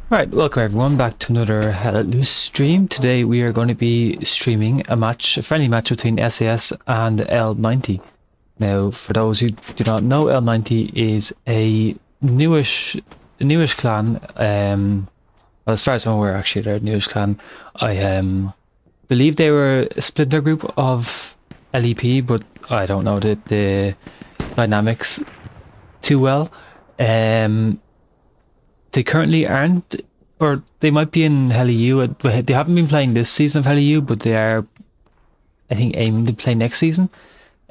Right, welcome everyone back to another Hell Let Loose stream. Today we are going to be streaming a friendly match between SAS and L90. Now, for those who do not know, L90 is a newish clan. Well, as far as I'm aware, actually, they're a newish clan. I believe they were a splinter group of LEP, but I don't know the dynamics too well. They currently aren't, or they might be in Hell EU. They haven't been playing this season of Hell EU, but they are, I think, aiming to play next season.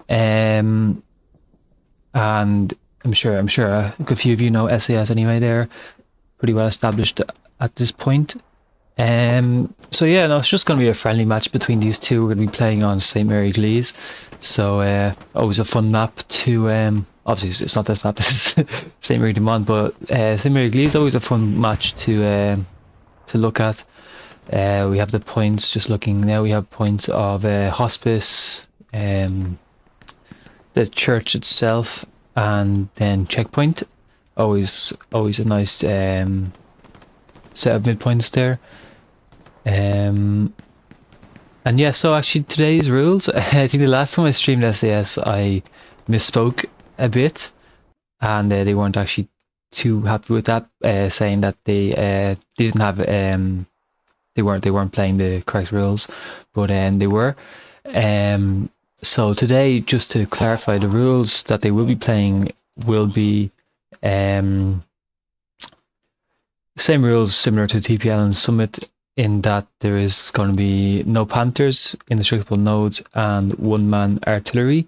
And I'm sure a good few of you know SAS anyway. They're pretty well established at this point. So yeah, no, it's just going to be a friendly match between these two. We're going to be playing on St. Mere Eglise, so always a fun map to obviously it's not this map, this is St. Mary de Mont, but St. Mere Eglise is always a fun match to look at. We have the points, just looking now, we have points of Hospice, the church itself, and then checkpoint. Always a nice set of midpoints there. And yeah, so actually today's rules, I think the last time I streamed SAS I misspoke a bit, and they weren't actually too happy with that, saying that they didn't have they weren't playing the correct rules, but they were. So today, just to clarify, the rules that they will be playing will be same rules similar to TPL and Summit, in that there is going to be no Panthers, indestructible nodes, and one-man artillery.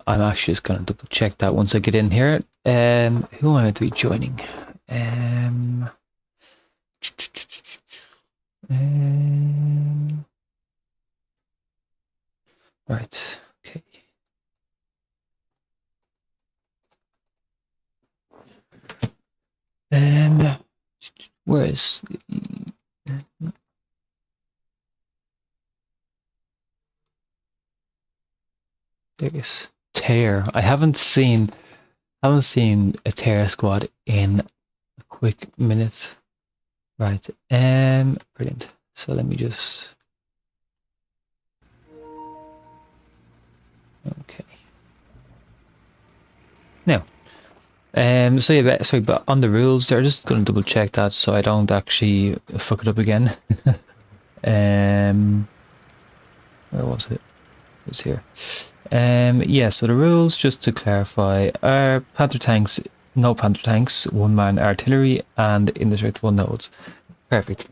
I'm actually just going to double check that once I get in here. Who am I going to be joining? Right, okay. Where is... There is Tear. I haven't seen a Tear squad in a quick minute. Right. Brilliant. So let me just. Okay. Now. So yeah, sorry, but on the rules, they're just going to double check that so I don't actually fuck it up again. Where was it? It was here. Yeah, so the rules, just to clarify, are Panther tanks, no Panther tanks, one-man artillery, and indestructible nodes. Perfect.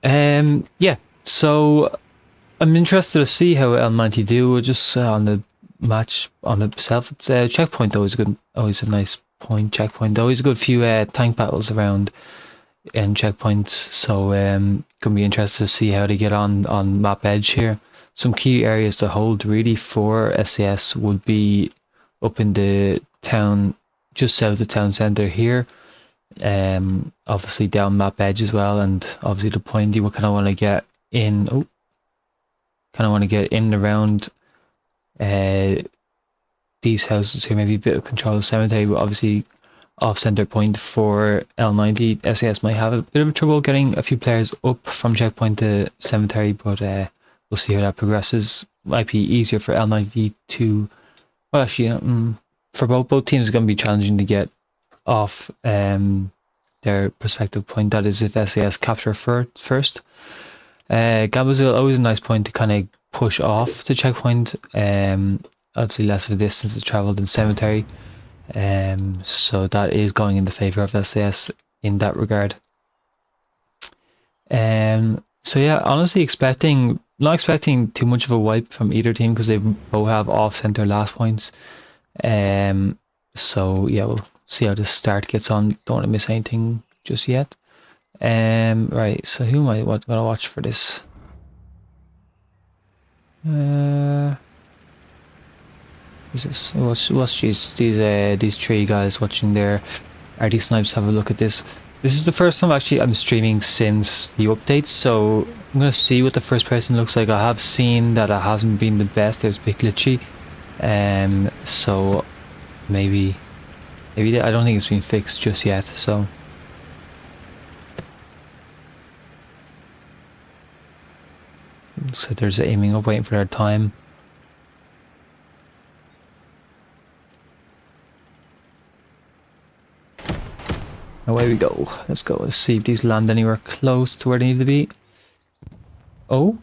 Yeah, so I'm interested to see how L90 do. Just on the match on itself, it's checkpoint always a nice point. Checkpoint always a good few tank battles around in checkpoints. So gonna be interested to see how they get on map edge here. Some key areas to hold really for SAS would be up in the town, just south of town centre here. Obviously down map edge as well, and obviously the point you would kind of want to get in. Around these houses here, maybe a bit of control of the cemetery, but obviously off center point for L90. SAS might have a bit of trouble getting a few players up from checkpoint to cemetery, but we'll see how that progresses. Might be easier for L90 to, well, actually, for both teams, it's going to be challenging to get off their prospective point. That is, if SAS capture first. Gambazil, always a nice point to kind of push off the checkpoint. Obviously, less of a distance to travel than cemetery. So that is going in the favour of SAS in that regard. So yeah, honestly, not expecting too much of a wipe from either team because they both have off-center last points. So yeah, we'll see how the start gets on. Don't want to miss anything just yet. Right, so who am I gonna watch for this? Is this what's these three guys watching there? RD Snipes, have a look at this. This is the first time actually I'm streaming since the update, so I'm gonna see what the first person looks like. I have seen that it hasn't been the best. It was a bit glitchy, so maybe I don't think it's been fixed just yet. So So they're just aiming up, waiting for their time. Away we go. Let's go. Let's see if these land anywhere close to where they need to be. Oh.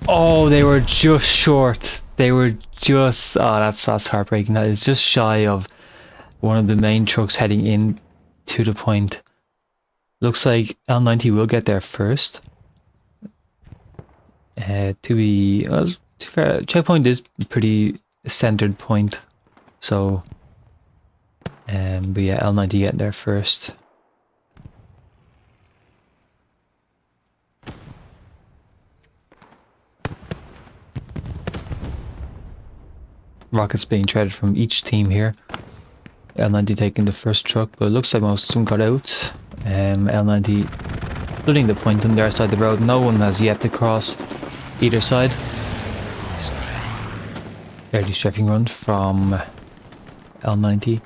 Oh, they were just short. They were just... Oh, that's heartbreaking. That is just shy of one of the main trucks heading in to the point. Looks like L90 will get there first. To be... Well, to be fair, checkpoint is a pretty centered point. So... but yeah, L90 getting there first. Rockets being traded from each team here. L90 taking the first truck, but it looks like most of them got out. L90 splitting the point on their side of the road. No one has yet to cross either side. Early strafing run from L90.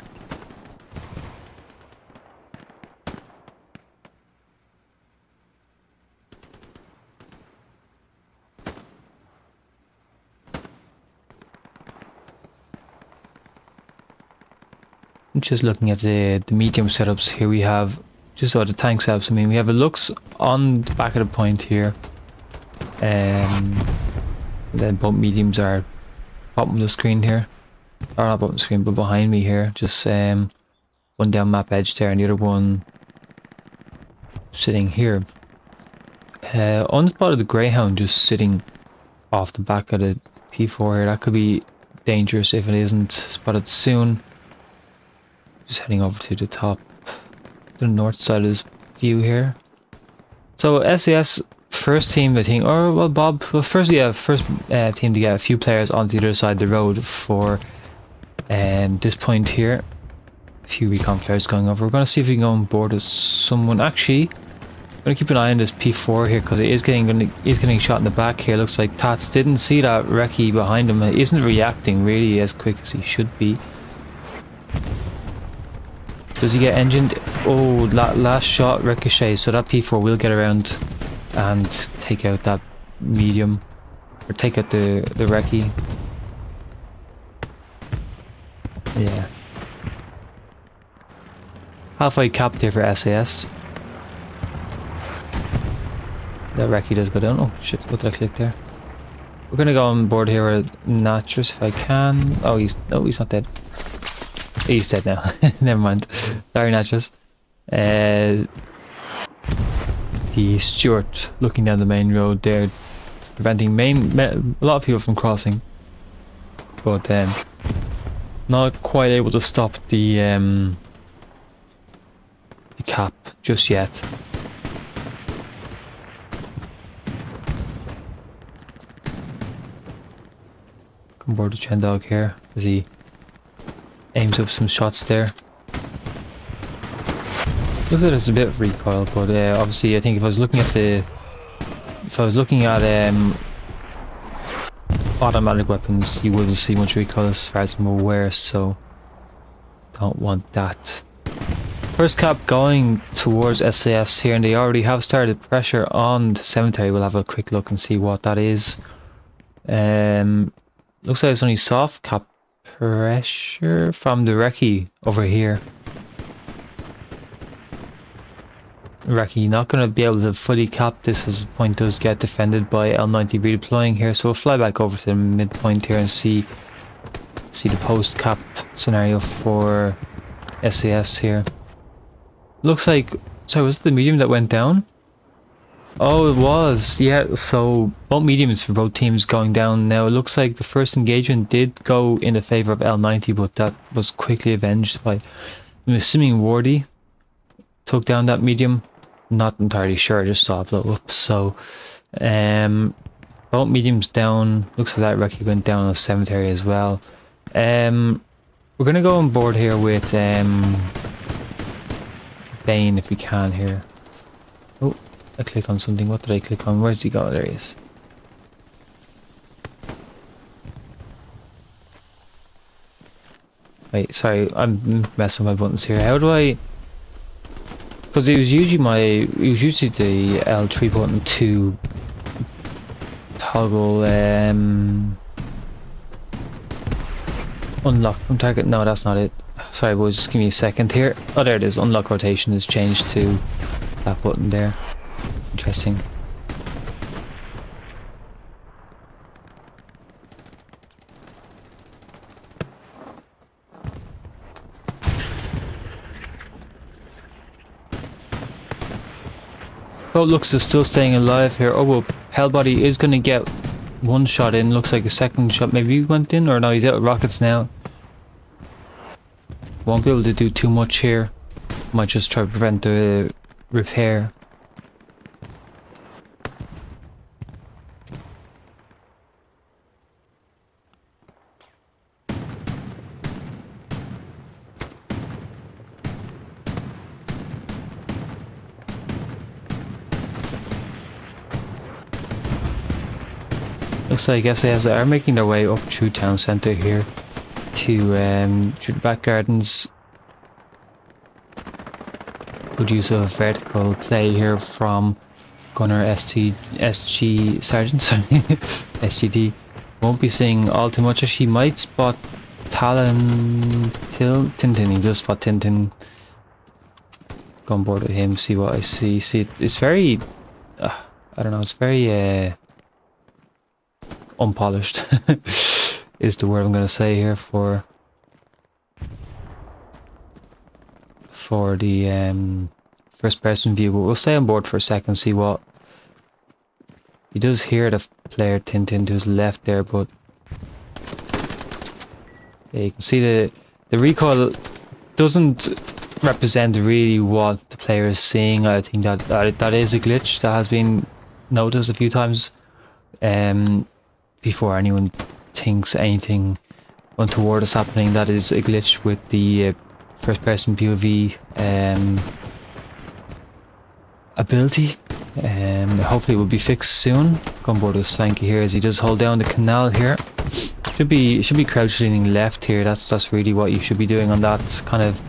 Just looking at the medium setups here, we have just all the tank setups. I mean, we have a Lux on the back of the point here, then both mediums are bottom of the screen here, or not bottom of the screen, but behind me here. Just one down map edge there, and the other one sitting here. Unspotted Greyhound just sitting off the back of the P4 here. That could be dangerous if it isn't spotted soon. Just heading over to the top, the north side of this view here. So SAS first team, I think, or well, Bob, well, first team to get a few players onto the other side of the road for this point here. A few recon players going over. We're going to see if we can go on board with someone. Actually, I'm going to keep an eye on this P4 here because it is getting shot in the back here. Looks like Tats didn't see that recce behind him. He isn't reacting really as quick as he should be. Does he get engined? Oh, last shot ricochet, so that P4 will get around and take out that medium, or take out the recce. Yeah. Halfway capped here for SAS. That recce does go down. Oh shit, what did I click there? We're gonna go on board here with Natras if I can. Oh, he's not dead. He's dead now. Never mind. Sorry, Natras. The Stuart looking down the main road there, preventing a lot of people from crossing, but not quite able to stop the cap just yet. Come board the Chendog here as he aims up some shots there. Looks like there's a bit of recoil, but obviously I think if I was looking at automatic weapons, you wouldn't see much recoil as far as I'm aware, so don't want that. First cap going towards SAS here, and they already have started pressure on the cemetery. We'll have a quick look and see what that is. Looks like it's only soft cap pressure from the recce over here. Recce not going to be able to fully cap this as the point does get defended by L90 redeploying here, so we'll fly back over to the midpoint here and see the post cap scenario for SAS here. Looks like, so was it the medium that went down? Oh, it was, yeah, so both mediums for both teams going down. Now it looks like the first engagement did go in the favour of L90, but that was quickly avenged by, I'm assuming, Wardy took down that medium. Not entirely sure, I just saw it blow up. So both mediums down. Looks like that recce went down in the cemetery as well. We're gonna go on board here with Bane if we can here. Oh, I click on something. What did I click on? Where's he go? There he is. Wait, sorry, I'm messing with my buttons here. How do I? Because it was usually the L3 button to toggle unlock from target. No, that's not it. Sorry boys, just give me a second here. Oh, there it is. Unlock rotation is changed to that button there. Interesting. Oh, looks is still staying alive here. Oh well, Hellbody is going to get one shot in. Looks like a second shot maybe went in, or no, he's out of rockets now. Won't be able to do too much here. Might just try to prevent the repair. Looks like SAS are making their way up through town centre here to through the back gardens. Good use of vertical play here from Gunner SG Sergeant, sorry, SGD. Won't be seeing all too much. She might spot Tintin. He does spot Tintin. Go on board with him, see what I see. See, it's very, I don't know, it's very unpolished is the word I'm going to say here for the first person view, but we'll stay on board for a second, see what he does hear. The player Tintin to his left there, but yeah, you can see the recoil doesn't represent really what the player is seeing. I think that is a glitch that has been noticed a few times before anyone thinks anything untoward is happening. That is a glitch with the first person POV ability. Hopefully it will be fixed soon. Go on board with Swanky here as he does hold down the canal here. Should be crouch leaning left here. That's really what you should be doing on that kind of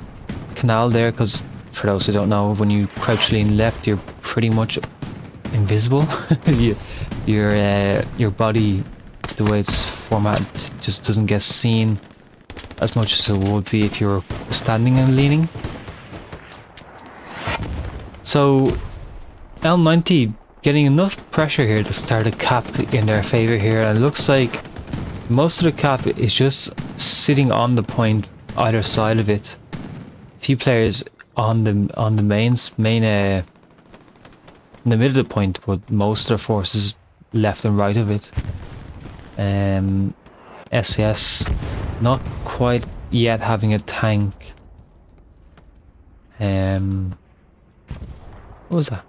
canal there, because for those who don't know, when you crouch lean left you're pretty much invisible. Your body, the way it's formatted, just doesn't get seen as much as it would be if you're standing and leaning. So L90 getting enough pressure here to start a cap in their favor here, and it looks like most of the cap is just sitting on the point either side of it. A few players on the main in the middle of the point, but most of their forces left and right of it. SAS not quite yet having a tank. What was that?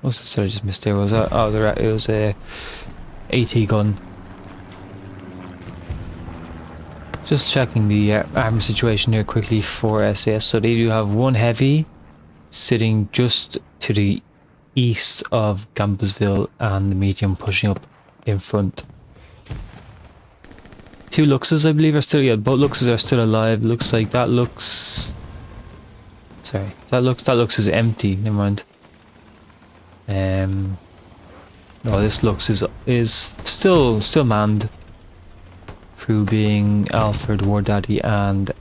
What was the story I just missed there? Was that? Oh, it was a AT gun. Just checking the armor situation here quickly for SAS. So they do have one heavy sitting just to the east of Gambasville, and the medium pushing up in front. Two Luxes, I believe, are still, yeah, both Luxes are still alive. Looks like that Lux, sorry, that Lux is empty. Never mind. No, this Lux is still manned. Crew being Alfred, War Daddy, and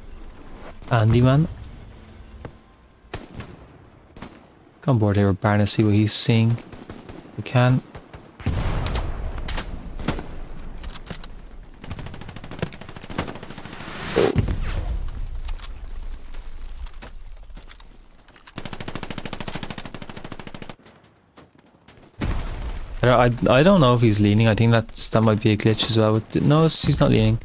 Andy Man. Come on board here with Barna, see what he's seeing. We can. I don't know if he's leaning. I think that might be a glitch as well. No, he's not leaning.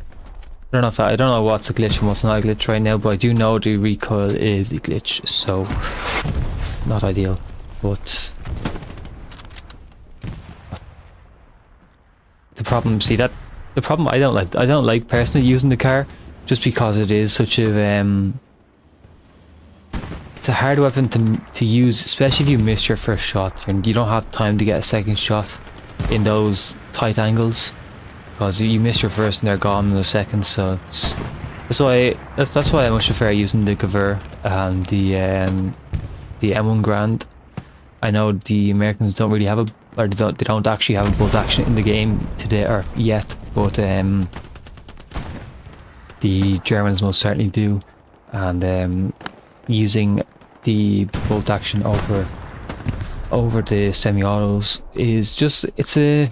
I don't know what's a glitch and what's not a glitch right now, but I do know the recoil is a glitch, so not ideal. But the problem, I don't like personally using the car, just because it is such a it's a hard weapon to use, especially if you miss your first shot and you don't have time to get a second shot in those tight angles, because you miss your first and they're gone in a second. So that's why I much prefer using the Cover and the M1 Grand. I know the Americans don't really have they don't actually have a bolt action in the game today or yet, but the Germans most certainly do, and using the bolt action over the semi-autos is just, it's a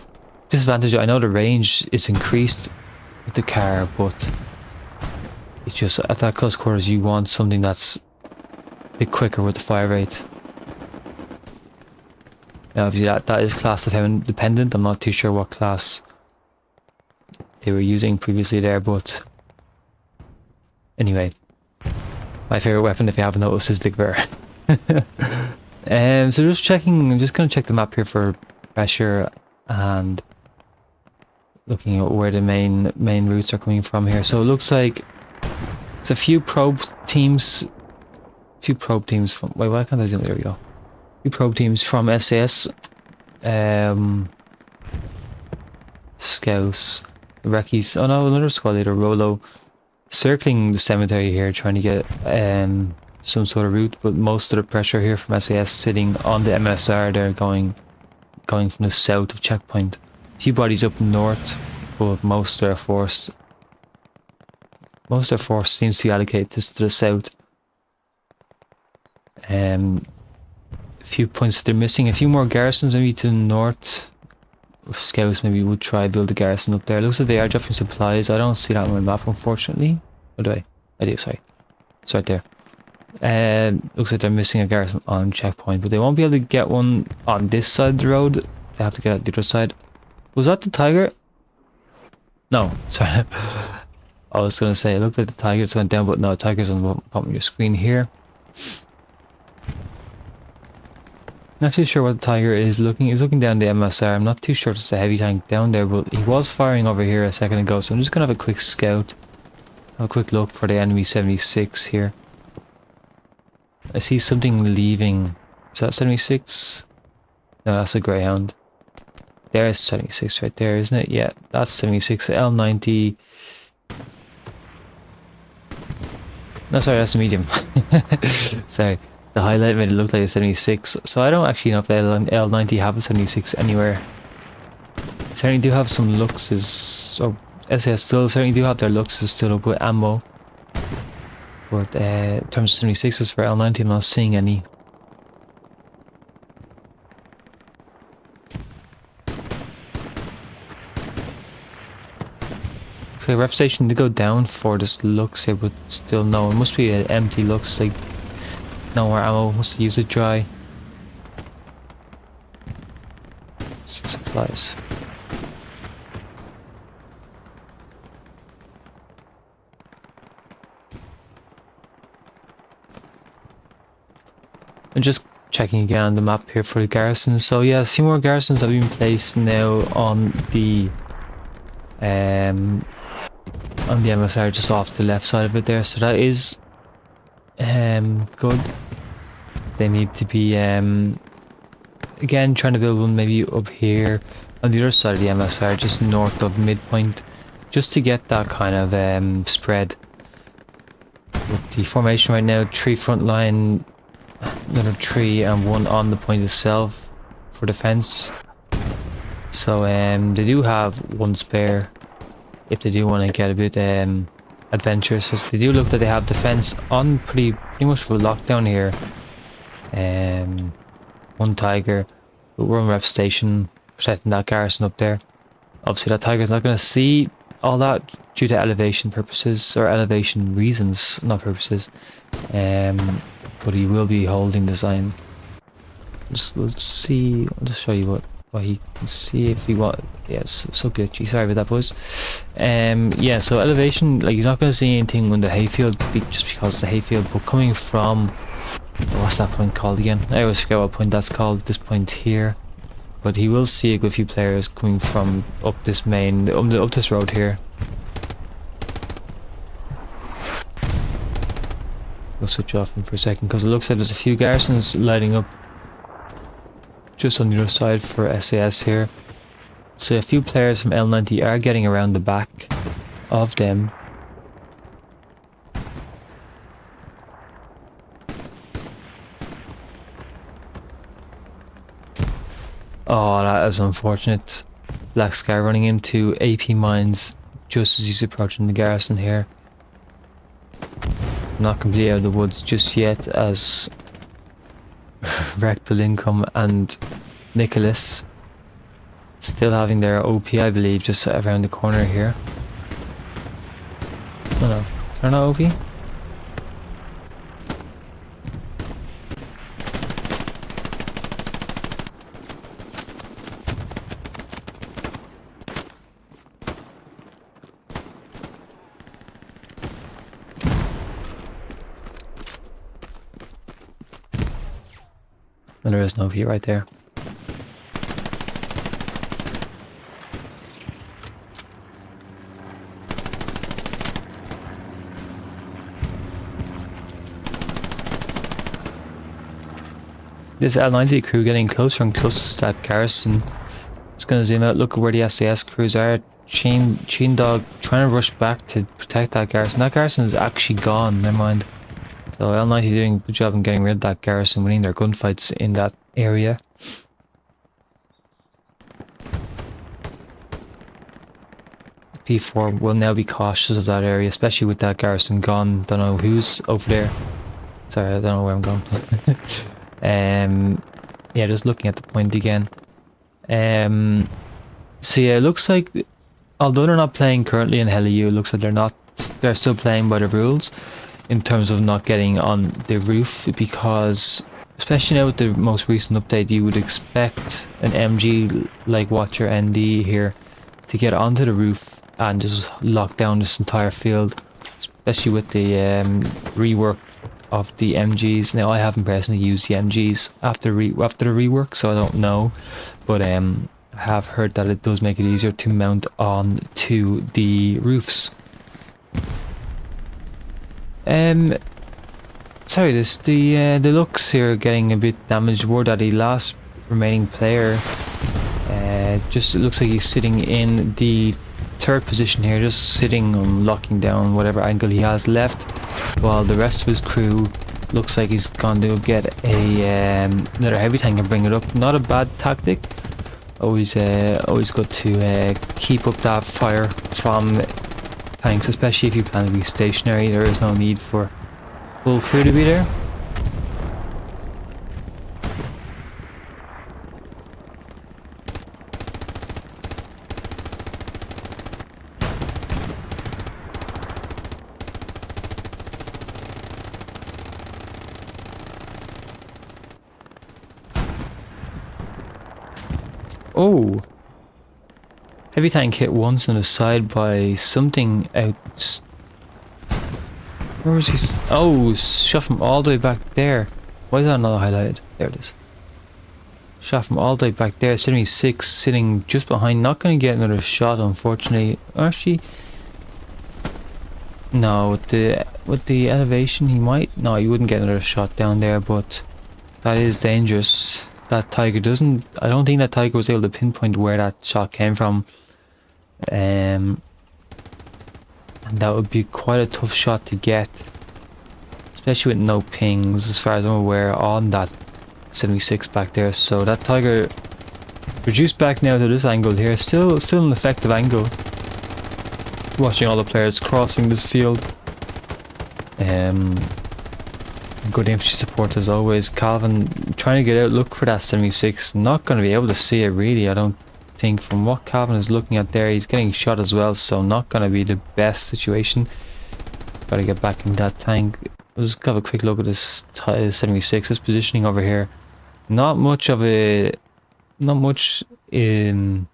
disadvantage. I know the range is increased with the car, but it's just at that close quarters you want something that's a bit quicker with the fire rate. Now obviously that is class dependent. I'm not too sure what class they were using previously there, but anyway, my favourite weapon, if you haven't noticed, is the Gewehr. So just checking, I'm just going to check the map here for pressure and looking at where the main routes are coming from here. So it looks like there's a few probe teams from, wait, why can't I do it? There we go. A few probe teams from SAS, Scouts, Reckies, oh no, another squad leader, Rolo, circling the cemetery here, trying to get some sort of route, but most of the pressure here from SAS sitting on the MSR. They're going from the south of checkpoint. A few bodies up north, but most of their force seems to allocate to the south. A few points that they're missing, a few more garrisons maybe to the north. Scouts maybe would try build a garrison up there. Looks like they are dropping supplies. I don't see that on my map, unfortunately. Or do I? I do, sorry. It's right there. Looks like they're missing a garrison on checkpoint, but they won't be able to get one on this side of the road. They have to get out the other side. Was that the Tiger? No, sorry. I was going to say, it looked like the Tiger's went down, but no, Tiger's on the bottom of your screen here. Not too sure what the Tiger is looking. He's looking down the MSR. I'm not too sure if it's a heavy tank down there, but he was firing over here a second ago, so I'm just going to have a quick scout. Have a quick look for the enemy 76 here. I see something leaving. Is that 76? No, that's a Greyhound. There's 76 right there, isn't it? Yeah, that's 76. L90. No, sorry, that's a medium. Sorry, the highlight made it look like a 76. So I don't actually know if the L90 have a 76 anywhere. They certainly do have some Luxes. So SAS still certainly do have their Luxes still up with ammo. But in terms of 76s for L90, I'm not seeing any. So reputation did go down for this Lux here, but still no. It must be an empty Lux, like no more ammo. Must use it dry. Supplies. I'm just checking again on the map here for the garrisons. So yeah, a few more garrisons have been placed now on the MSR just off the left side of it there. So that is good. They need to be again trying to build one maybe up here on the other side of the MSR, just north of midpoint, just to get that kind of spread. With the formation right now, 3 front line, another 3 and 1 on the point itself for defense. So they do have 1 spare if they do want to get a bit adventurous. So they do look that they have defense on pretty much full lockdown here. 1 Tiger, but we're on rep station protecting that garrison up there. Obviously that Tiger's not going to see all that due to elevation purposes, or elevation reasons, not purposes. But he will be holding the sign. We'll see. I'll just show you what he can see if he want. Yes, so glitchy. Sorry about that, boys. Yeah. So elevation, like he's not going to see anything on the hayfield, just because the hayfield. But coming from, what's that point called again? I always forget what point that's called. This point here. But he will see a good few players coming from up this up this road here. We'll switch off him for a second because it looks like there's a few garrisons lighting up just on the other side for SAS here. So a few players from L90 are getting around the back of them. Oh, that is unfortunate. Black Sky running into AP mines just as he's approaching the garrison here. Not completely out of the woods just yet, as Rectal Income and Nicholas still having their OP, I believe, just around the corner here. Oh no, they're not OP? And there is no view right there. This L90 crew getting closer and closer to that garrison. It's going to zoom out, look at where the SAS crews are. Chain Dog trying to rush back to protect that garrison. That garrison is actually gone, never mind. So L90 doing a good job in getting rid of that garrison, winning their gunfights in that area. P4 will now be cautious of that area, especially with that garrison gone. Don't know who's over there. Sorry, I don't know where I'm going. Yeah, just looking at the point again. So yeah, it looks like, although they're not playing currently in Heli U, it looks like they're still playing by the rules in terms of not getting on the roof, because especially now with the most recent update, you would expect an MG like Watcher ND here to get onto the roof and just lock down this entire field, especially with the rework of the MGs. Now I haven't personally used the MGs after the rework, so I don't know, but I have heard that it does make it easier to mount on to the roofs. Sorry, the looks here are getting a bit damaged. Word that the last remaining player, just it looks like he's sitting in the third position here, just sitting and locking down whatever angle he has left, while the rest of his crew looks like he's going to get another heavy tank and bring it up. Not a bad tactic. Always good to keep up that fire from tanks, especially if you plan to be stationary. There is no need for full crew to be there. Oh, heavy tank hit once on the side by something out. Where was he? Oh, shot from all the way back there. Why is that not highlighted? There it is. Shot from all the way back there. 76 sitting just behind. Not going to get another shot, unfortunately. Actually, no. With the elevation, he might. No, he wouldn't get another shot down there. But that is dangerous. That Tiger doesn't. I don't think that Tiger was able to pinpoint where that shot came from. And that would be quite a tough shot to get, especially with no pings, as far as I'm aware, on that 76 back there. So that Tiger reduced back now to this angle here. Still an effective angle. Watching all the players crossing this field. Good infantry support as always. Calvin trying to get out, look for that 76. Not going to be able to see it really, I don't think. From what Calvin is looking at there, he's getting shot as well, so not going to be the best situation. Got to get back in that tank. Let's have a quick look at this 76. This positioning over here, not much in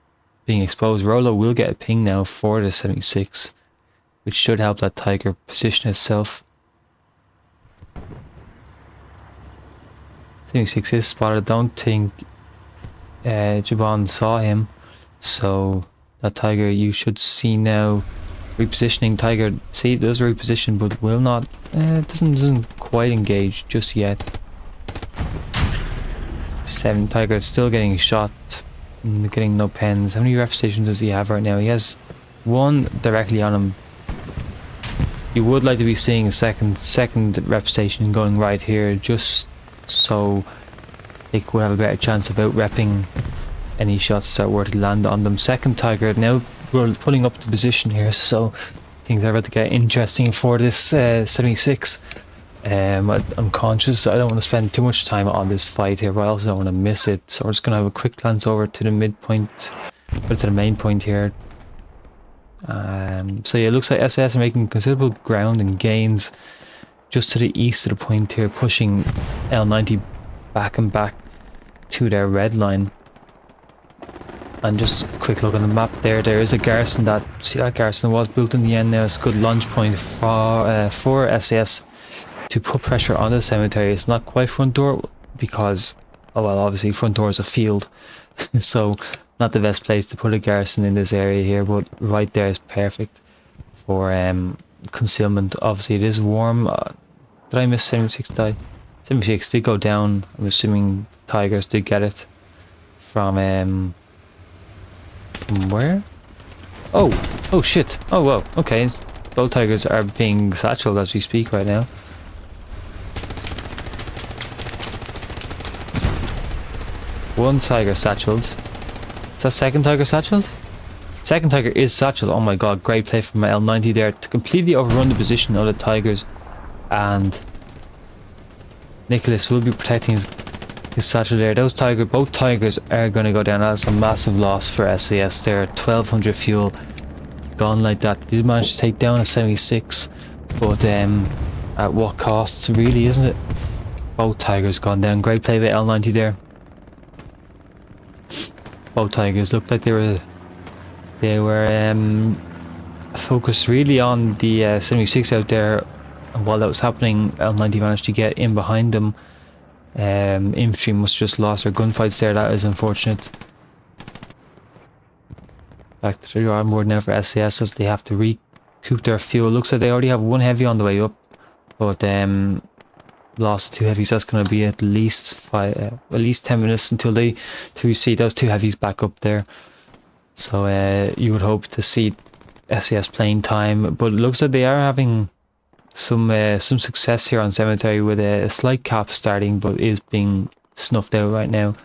being exposed. Rolo will get a ping now for the 76, which should help that Tiger position itself. 76 is spotted. I don't think Jabon saw him, so that Tiger you should see now repositioning. Tiger see it does reposition, but will not. Doesn't quite engage just yet. 7 Tiger still getting shot, getting no pens. How many ref stations does he have right now? He has one directly on him. You would like to be seeing a second rep station going right here, just so they could have a better chance of out repping any shots that were to land on them. Second Tiger now pulling up the position here, so things are about to get interesting for this 76. I'm conscious I don't want to spend too much time on this fight here, but I also don't want to miss it, so we're just going to have a quick glance over to the midpoint, or to the main point here. So yeah, it looks like SAS are making considerable ground and gains just to the east of the point here, pushing L90 back and back to their red line. And just a quick look on the map there, there is a garrison that, see that garrison was built in the end now. It's a good launch point for SAS to put pressure on the cemetery. It's not quite front door because, oh well, obviously front door is a field, so not the best place to put a garrison in this area here, but right there is perfect for concealment. Obviously it is warm. Did I miss 76 die? 76 did go down. I'm assuming Tigers did get it from where? Oh shit. Oh well, okay. Both Tigers are being satcheled as we speak right now. One Tiger satcheled. Is that second Tiger satcheled? Second Tiger is satcheled. Oh my god, great play from my L90 there to completely overrun the position of the Tigers. And Nicholas will be protecting his satchel there. Both Tigers are going to go down. That's a massive loss for SAS there. 1200 fuel gone like that. They did manage to take down a 76, but at what cost really, isn't it? Both Tigers gone down. Great play by L90 there. Both Tigers looked like they were focused really on the 76 out there, and while that was happening, L90 managed to get in behind them. Infantry must just lost their gunfights there. That is unfortunate. Back to the armboard now for SAS as they have to recoup their fuel. Looks like they already have one heavy on the way up, but lost two heavies. That's going to be at least 10 minutes until they see those two heavies back up there. So you would hope to see SAS playing time, but it looks like they are having some success here on cemetery with a slight cap starting, but is being snuffed out right now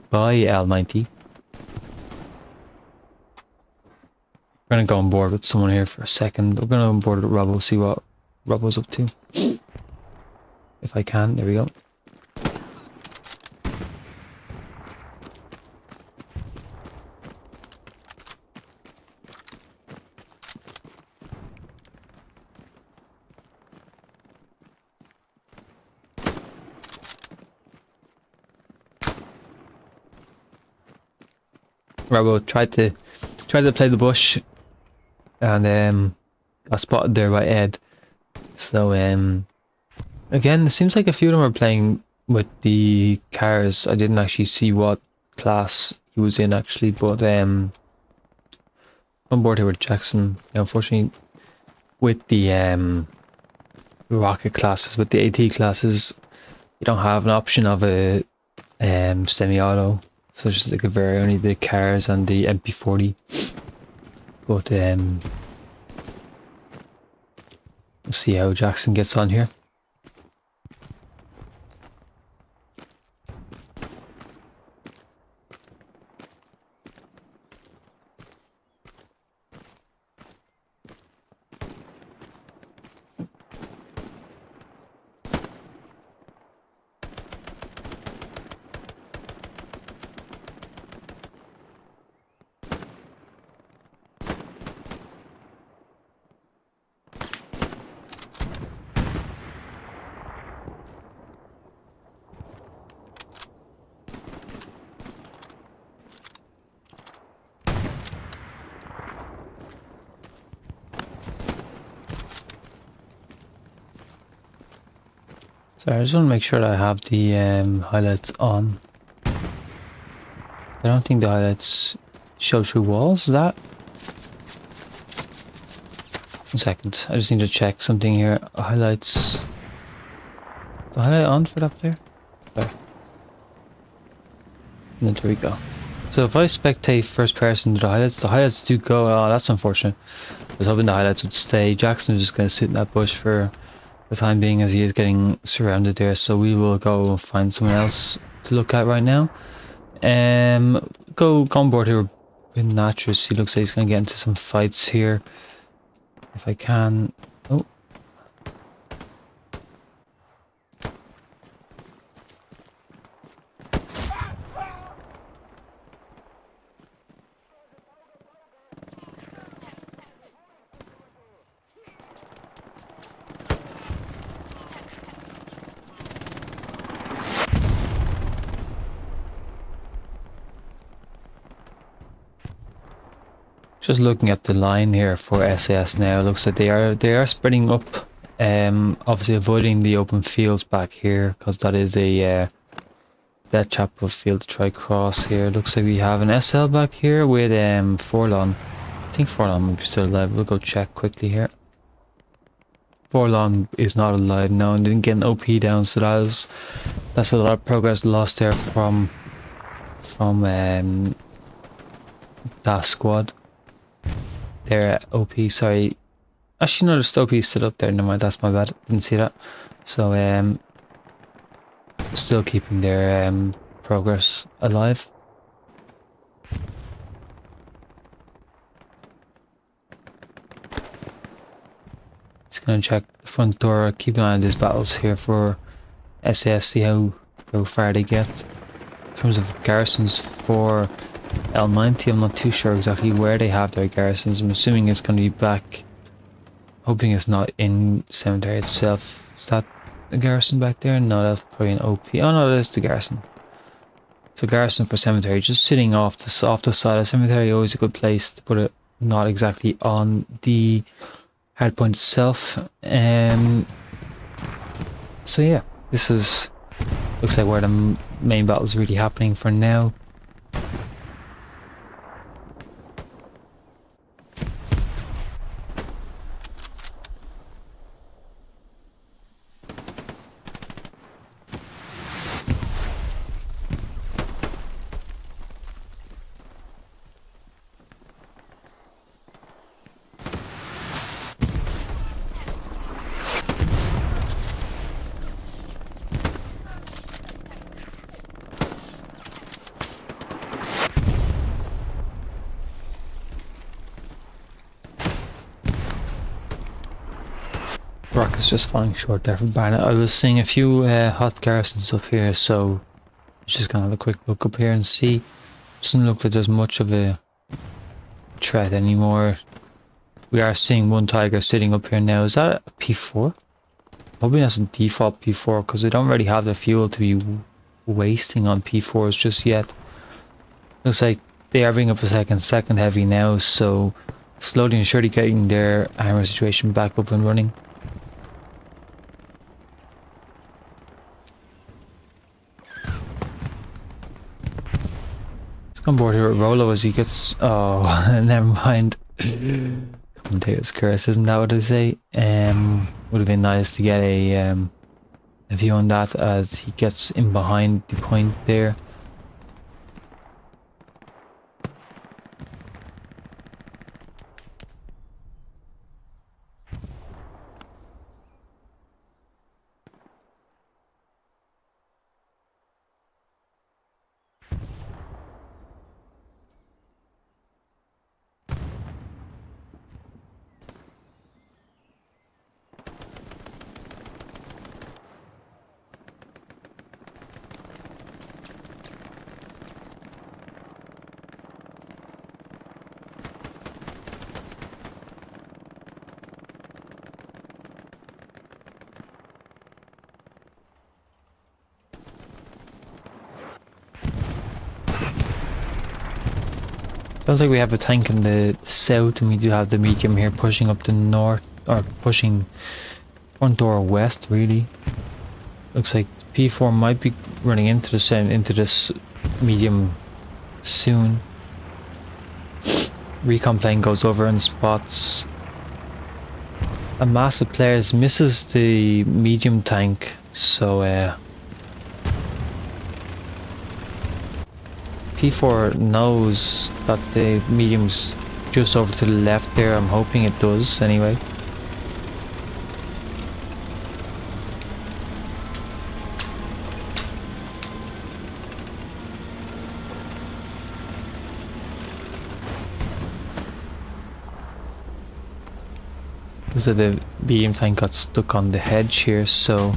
by L90. We're going to go on board with someone here for a second. We're going to on board with Robbo, see what Robbo's up to. If I can, there we go. Robbo tried to play the bush, and got spotted there by Ed. So again, it seems like a few of them are playing with the cars. I didn't actually see what class he was in actually, but on board here with Jackson. Unfortunately, with the rocket classes, with the AT classes, you don't have an option of a semi-auto, so it's just like a very only the cars and the MP40. But we'll see how Jackson gets on here. So I just want to make sure that I have the highlights on. I don't think the highlights show through walls. Is that? 1 second. I just need to check something here. Highlights. The highlight on for that player? Okay. And then there we go. So if I spectate first person to the highlights do go. Oh, that's unfortunate. I was hoping the highlights would stay. Jackson is just going to sit in that bush for the time being as he is getting surrounded there, so we will go find someone else to look at right now. go on board here with Natris. He looks like he's going to get into some fights here. If I can. Oh. Just looking at the line here for SAS now, looks like they are spreading up. Obviously avoiding the open fields back here because that is a dead chapel field to try cross here. Looks like we have an SL back here with Forlon. I think Forlon might be still alive. We'll go check quickly here. Forlon is not alive now and didn't get an OP down, so that's a lot of progress lost there from that squad. Their OP, sorry. Actually, no, there's OP still up there. Never mind, that's my bad. Didn't see that. So, still keeping their progress alive. Just gonna check the front door. Keep an eye on these battles here for SAS. See how far they get. In terms of garrisons for L90, I'm not too sure exactly where they have their garrisons. I'm assuming it's going to be back. Hoping it's not in cemetery itself. Is that a garrison back there? No, that's probably an OP. Oh no, that is the garrison. So garrison for cemetery, just sitting off the side of cemetery. Always a good place to put it. Not exactly on the hardpoint itself. So yeah, this looks like where the main battle is really happening for now. Rocket's just falling short there from Barnet. I was seeing a few hot garrisons up here, so just gonna have a quick look up here and see. Doesn't look like there's much of a threat anymore. We are seeing one tiger sitting up here now. Is that a P4? Probably that's a default P4 because they don't really have the fuel to be wasting on P4s just yet. Looks like they are bringing up a second heavy now, so slowly and surely getting their armor situation back up and running. On board here with Rolo as he gets. Oh, never mind. Commentator's curse, isn't that what they say? Would have been nice to get a view on that as he gets in behind the point there. Sounds like we have a tank in the south and we do have the medium here pushing up the north, or pushing front door west really. Looks like P4 might be running into this medium soon. Recon plane goes over and spots a mass of players, misses the medium tank, so P4 knows that the medium's just over to the left there. I'm hoping it does anyway. So the medium tank got stuck on the hedge here, so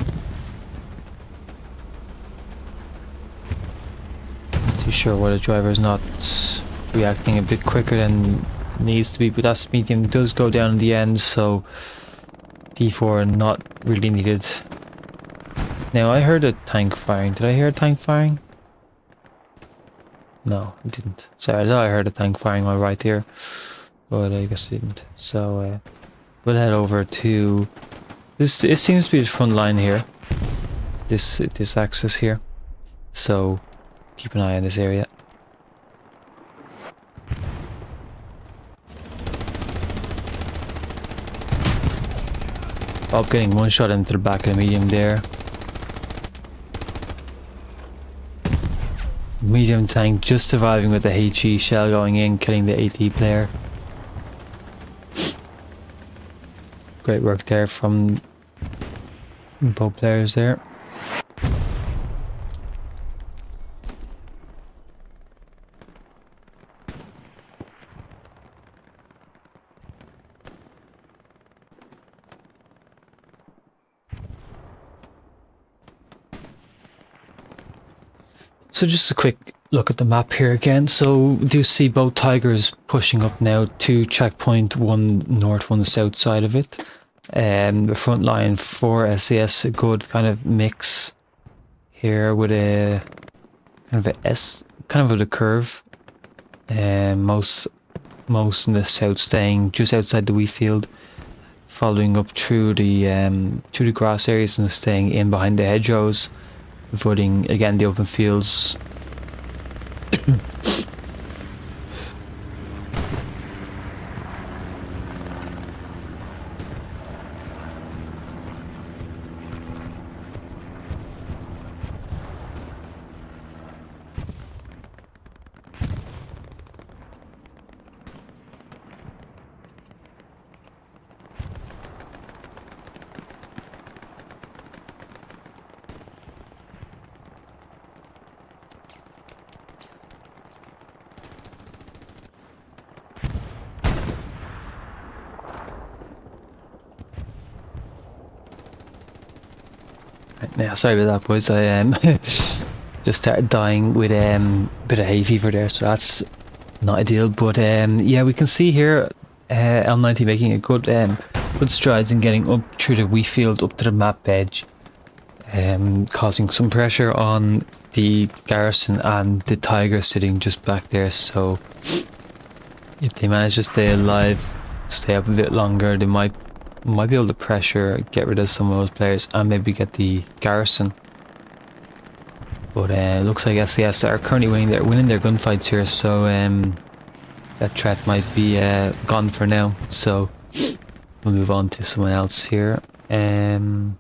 not too sure why the driver is not reacting a bit quicker than needs to be, but that medium does go down in the end, so P4 not really needed. Now I heard a tank firing. Did I hear a tank firing? No, I didn't. Sorry, I thought I heard a tank firing all right here, but I guess I didn't. So we'll head over to this. It seems to be the front line here. This axis here. So keep an eye on this area. Bob getting one shot into the back of the medium there. Medium tank just surviving with the HE shell going in, killing the AT player. Great work there from both players there. So just a quick look at the map here again. So we do see both Tigers pushing up now to checkpoint, one north, one south side of it. The front line for SAS, a good kind of mix here with a kind of a S, kind of with a curve. Most in the south staying just outside the wheat field, following up through the grass areas and staying in behind the hedgerows, avoiding again the open fields. Yeah, sorry about that, boys. I just started dying with a bit of hay fever there, so that's not ideal. But yeah, we can see here L90 making a good strides in getting up through the wheat field up to the map edge, causing some pressure on the garrison and the Tiger sitting just back there. So if they manage to stay alive, stay up a bit longer, they might be able to pressure, get rid of some of those players, and maybe get the garrison. But it looks like SAS are currently winning their gunfights here, so that threat might be gone for now. So we'll move on to someone else here. Frontline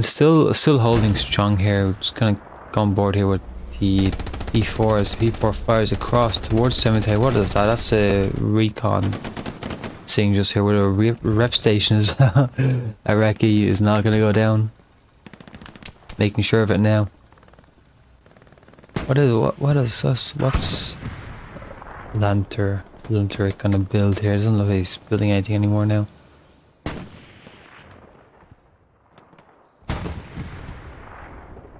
still holding strong here. Just kind of go on board here with the P4 as P4 fires across towards cemetery. What is that? That's a recon. Seeing just here where the rep station is. Iraqi is not going to go down. Making sure of it now. What is this? What's Lanter gonna build here? Doesn't look like he's building anything anymore now.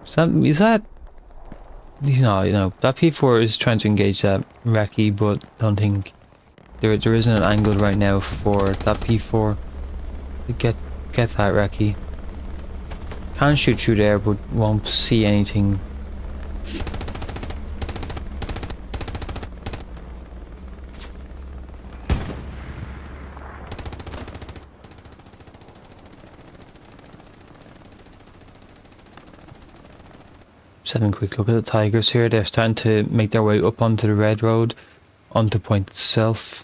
Is that he's not, you know, that P4 is trying to engage that Iraqi, but don't think there isn't an angle right now for that P4 to get that Iraqi. Can shoot through there, but won't see anything. Just having a quick look at the Tigers here. They're starting to make their way up onto the red road, onto point itself.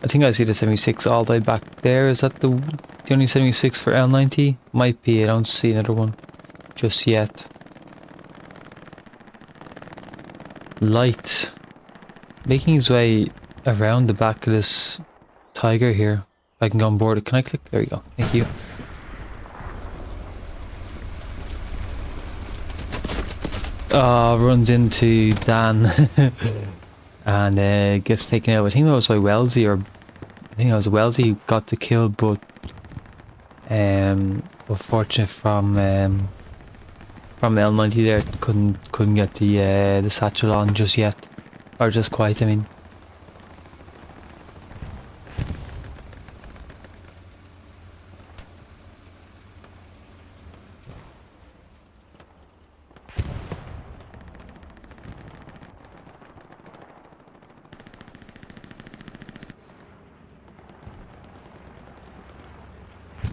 I think I see the 76 all the way back there. Is that the only 76 for L90? Might be. I don't see another one just yet. Light making his way around the back of this Tiger here. If I can go on board it. Can I click? There you go. Thank you. Runs into Dan. and gets taken out. I think that was by Wellesley, or I think it was Wellesley who got the kill, but unfortunate from L90 there, couldn't get the satchel on just yet, or just quite, I mean.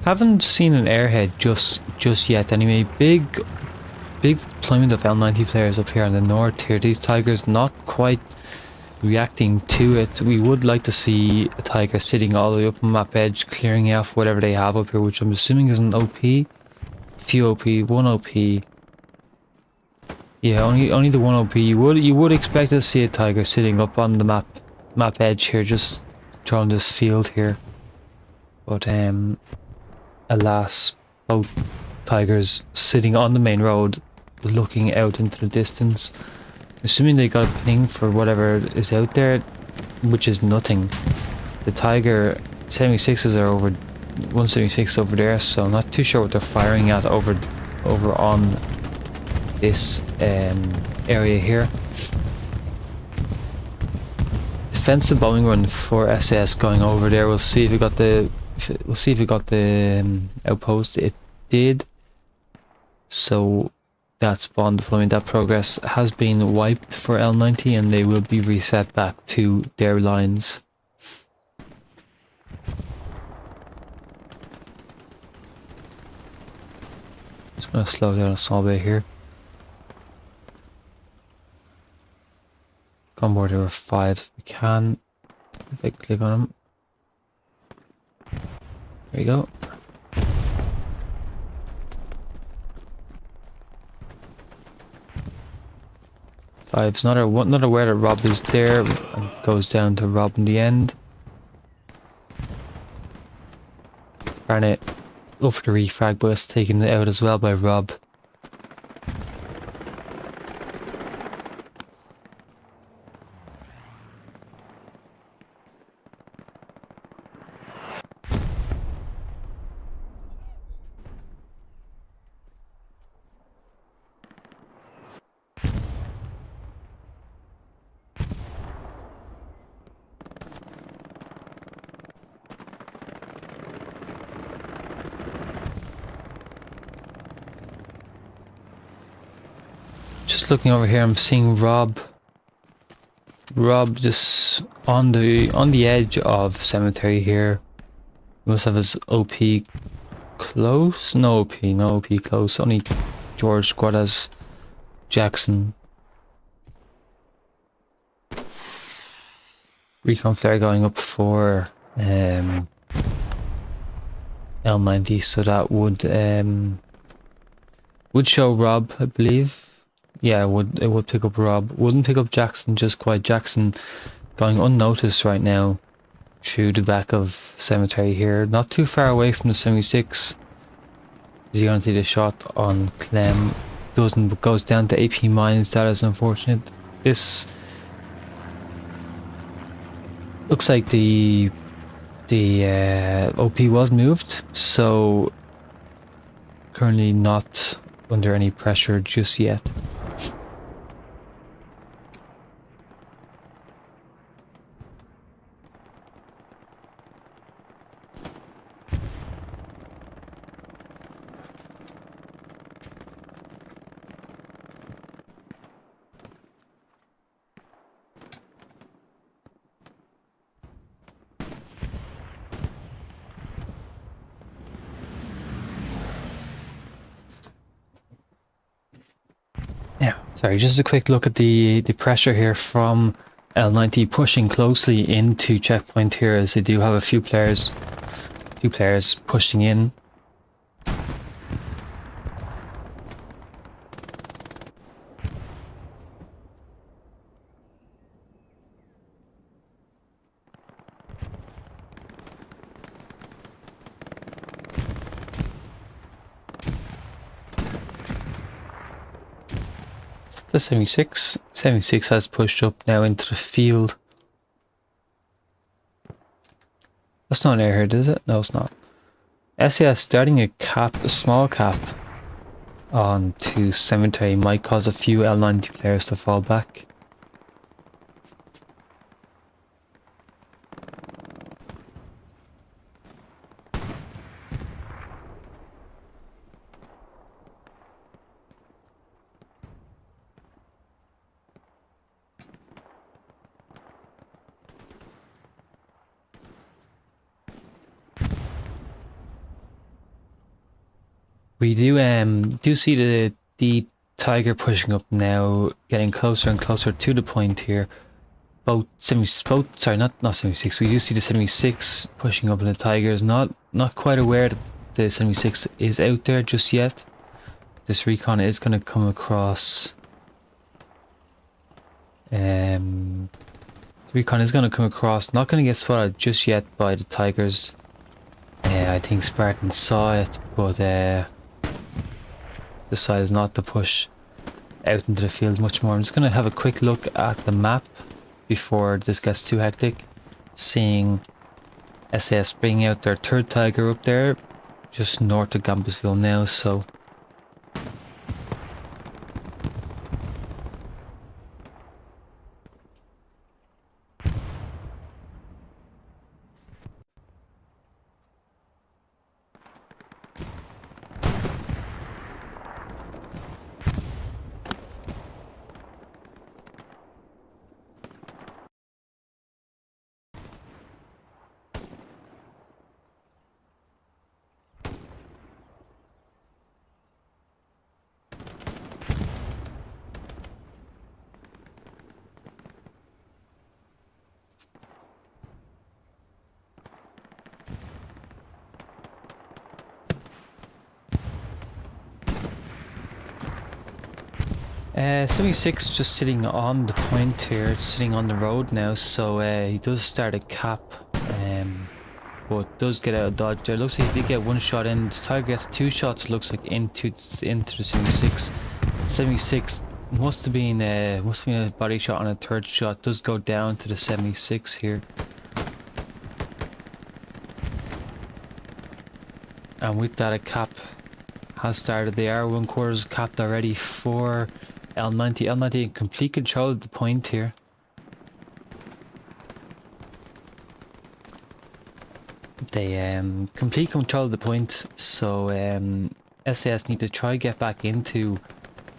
Haven't seen an airhead just yet anyway. Big deployment of L90 players up here in the north here. These Tigers not quite reacting to it. We would like to see a Tiger sitting all the way up on map edge, clearing off whatever they have up here, which I'm assuming is an OP. Few OP, one OP. Yeah, only the one OP. You would expect to see a Tiger sitting up on the map edge here, just drawing this field here. But alas, both Tigers sitting on the main road, looking out into the distance. Assuming they got a ping for whatever is out there, which is nothing. The Tiger 76s are over 176 over there, so I'm not too sure what they're firing at over on this area here. Defensive bombing run for SAS going over there. We'll see if we got the outpost. It did. So that spawn deployment, that progress has been wiped for L90, and they will be reset back to their lines. Just gonna slow down a small bit here. Come board over 5 if we can. If I click on them. There you go. Five's not aware that Rob is there, and goes down to Rob in the end. Barnett up for the refrag, but it's taken out as well by Rob. Just looking over here, I'm seeing Rob just on the edge of cemetery here. He must have his OP close. No OP close. Only George squad has Jackson. Recon flare going up for L90, so that would show Rob, I believe. Yeah, it would pick up Rob. Wouldn't pick up Jackson just quite. Jackson going unnoticed right now through the back of cemetery here. Not too far away from the 76. Is he gonna take a shot on Clem? Doesn't, but goes down to AP mines. That is unfortunate. This looks like the OP was moved, so currently not under any pressure just yet. Sorry, just a quick look at the pressure here from L90 pushing closely into checkpoint here, as they do have a few players pushing in. the 76. 76 has pushed up now into the field. That's not an airhead, is it? No, it's not. SAS starting a small cap on to cemetery might cause a few L90 players to fall back. We do see the Tiger pushing up now, getting closer and closer to the point here. Sorry, not 76. We do see the 76 pushing up, and the Tiger is not quite aware that the 76 is out there just yet. This recon is going to come across. Recon is going to come across. Not going to get spotted just yet by the Tigers. I think Spartan saw it, but decided not to push out into the field much more. I'm just going to have a quick look at the map before this gets too hectic. Seeing SAS bringing out their third Tiger up there, just north of Gambusville now, so uh, 76 just sitting on the point here, sitting on the road now, so he does start a cap, but does get out of dodge there. Looks like he did get one shot in. The Tiger gets two shots, looks like, into the 76. 76 must have been a body shot on a third shot. Does go down to the 76 here. And with that, a cap has started. They are 1/4 capped already for L90. L90 in complete control of the point here. They complete control of the point, so SAS need to try get back into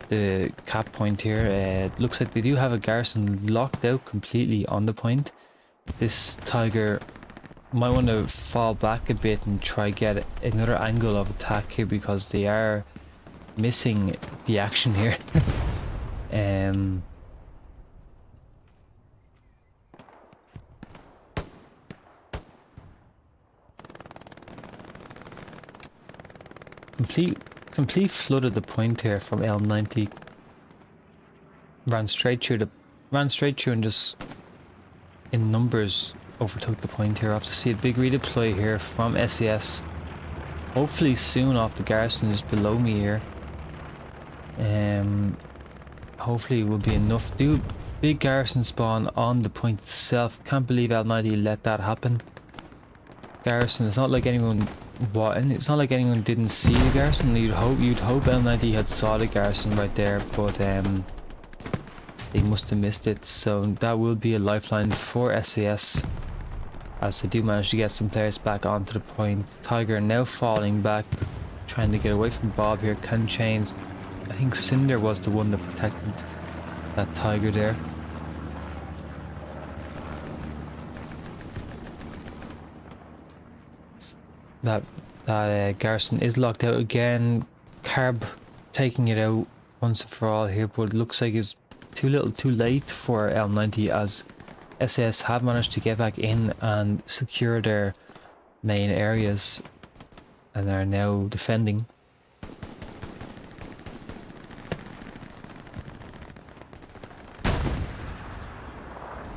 the cap point here. It looks like they do have a garrison locked out completely on the point. This Tiger might want to fall back a bit and try get another angle of attack here, because they are missing the action here. Complete flood of the point here from L90. Ran straight through and just in numbers overtook the point here. I'll have to see a big redeploy here from SAS. Hopefully soon off the garrison just below me here. Hopefully it will be enough. Do big garrison spawn on the point itself. Can't believe L90 let that happen. Garrison, it's not like anyone didn't see the garrison. You'd hope L90 had saw the garrison right there, but they must have missed it. So that will be a lifeline for SAS, as they do manage to get some players back onto the point. Tiger now falling back, trying to get away from Bob here. Can change. I think Cinder was the one that protected that Tiger there. That garrison is locked out again. Carb taking it out once and for all here, but it looks like it's too little too late for L90, as SAS have managed to get back in and secure their main areas and are now defending.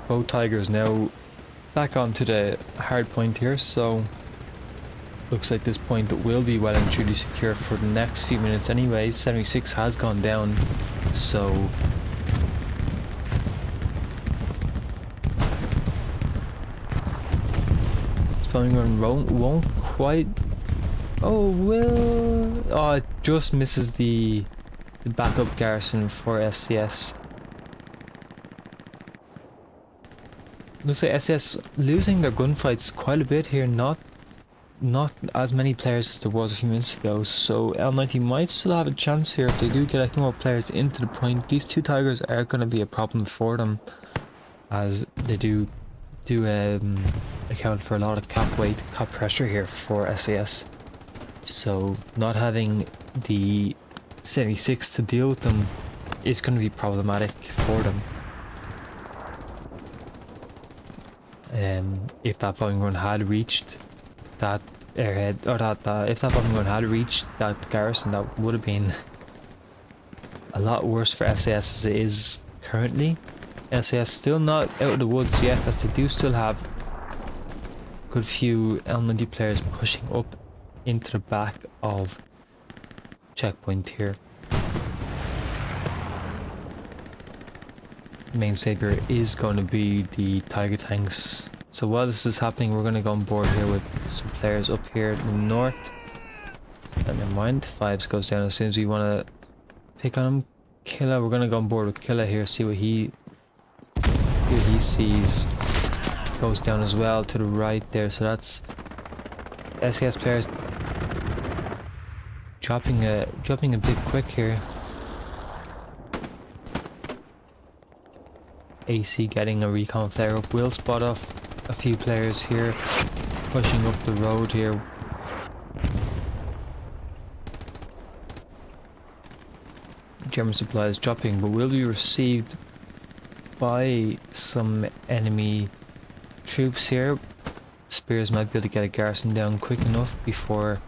Both Tigers now back onto the hard point here, so looks like this point will be well and truly secure for the next few minutes anyway. 76 has gone down, so Following run won't quite. Oh, will. Oh, it just misses the backup garrison for SCS. Looks like SCS losing their gunfights quite a bit here. Not as many players as there was a few minutes ago, so L90 might still have a chance here if they do get a few more players into the point. These two Tigers are going to be a problem for them, as they do account for a lot of cap weight, cap pressure here for SAS. So not having the 76 to deal with them is going to be problematic for them. If that bombing run had reached that airhead, or if that bombing run had reached that garrison, that would have been a lot worse for SAS as it is currently. SAS still not out of the woods yet, as they do still have a good few L90 players pushing up into the back of checkpoint here. Main savior is going to be the Tiger tanks. So while this is happening, we're going to go on board here with some players up here in the north. And never mind, Fives goes down as soon as we want to pick on him. Killa, we're going to go on board with Killa here, see what he sees. Goes down as well to the right there, so that's SES players dropping a bit quick here. AC getting a recon flare up, will spot off a few players here pushing up the road here. German supplies dropping, but will be received by some enemy troops here. Spears might be able to get a garrison down quick enough before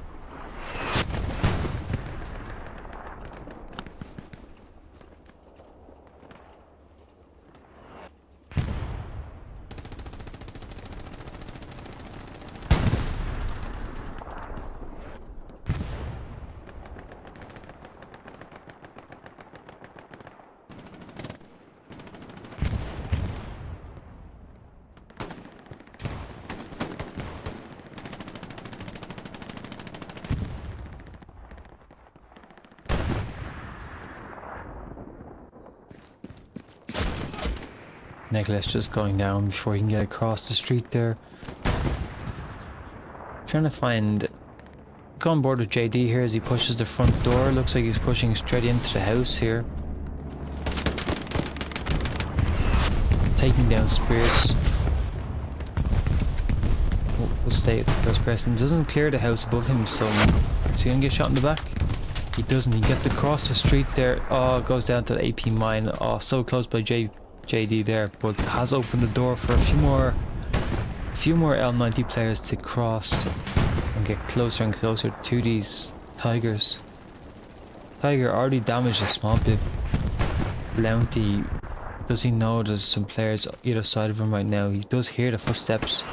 Eglise just going down before he can get across the street there. Trying to find... Go on board with JD here as he pushes the front door. Looks like he's pushing straight into the house here. Taking down Spears. We'll stay at the first person. Doesn't clear the house above him, so is he gonna get shot in the back? He doesn't. He gets across the street there. Oh, goes down to the AP mine. Oh, so close by JD there, but has opened the door for a few more L90 players to cross and get closer and closer to these Tigers. Tiger already damaged a small bit. Bounty, does he know there's some players either side of him right now? He does hear the footsteps.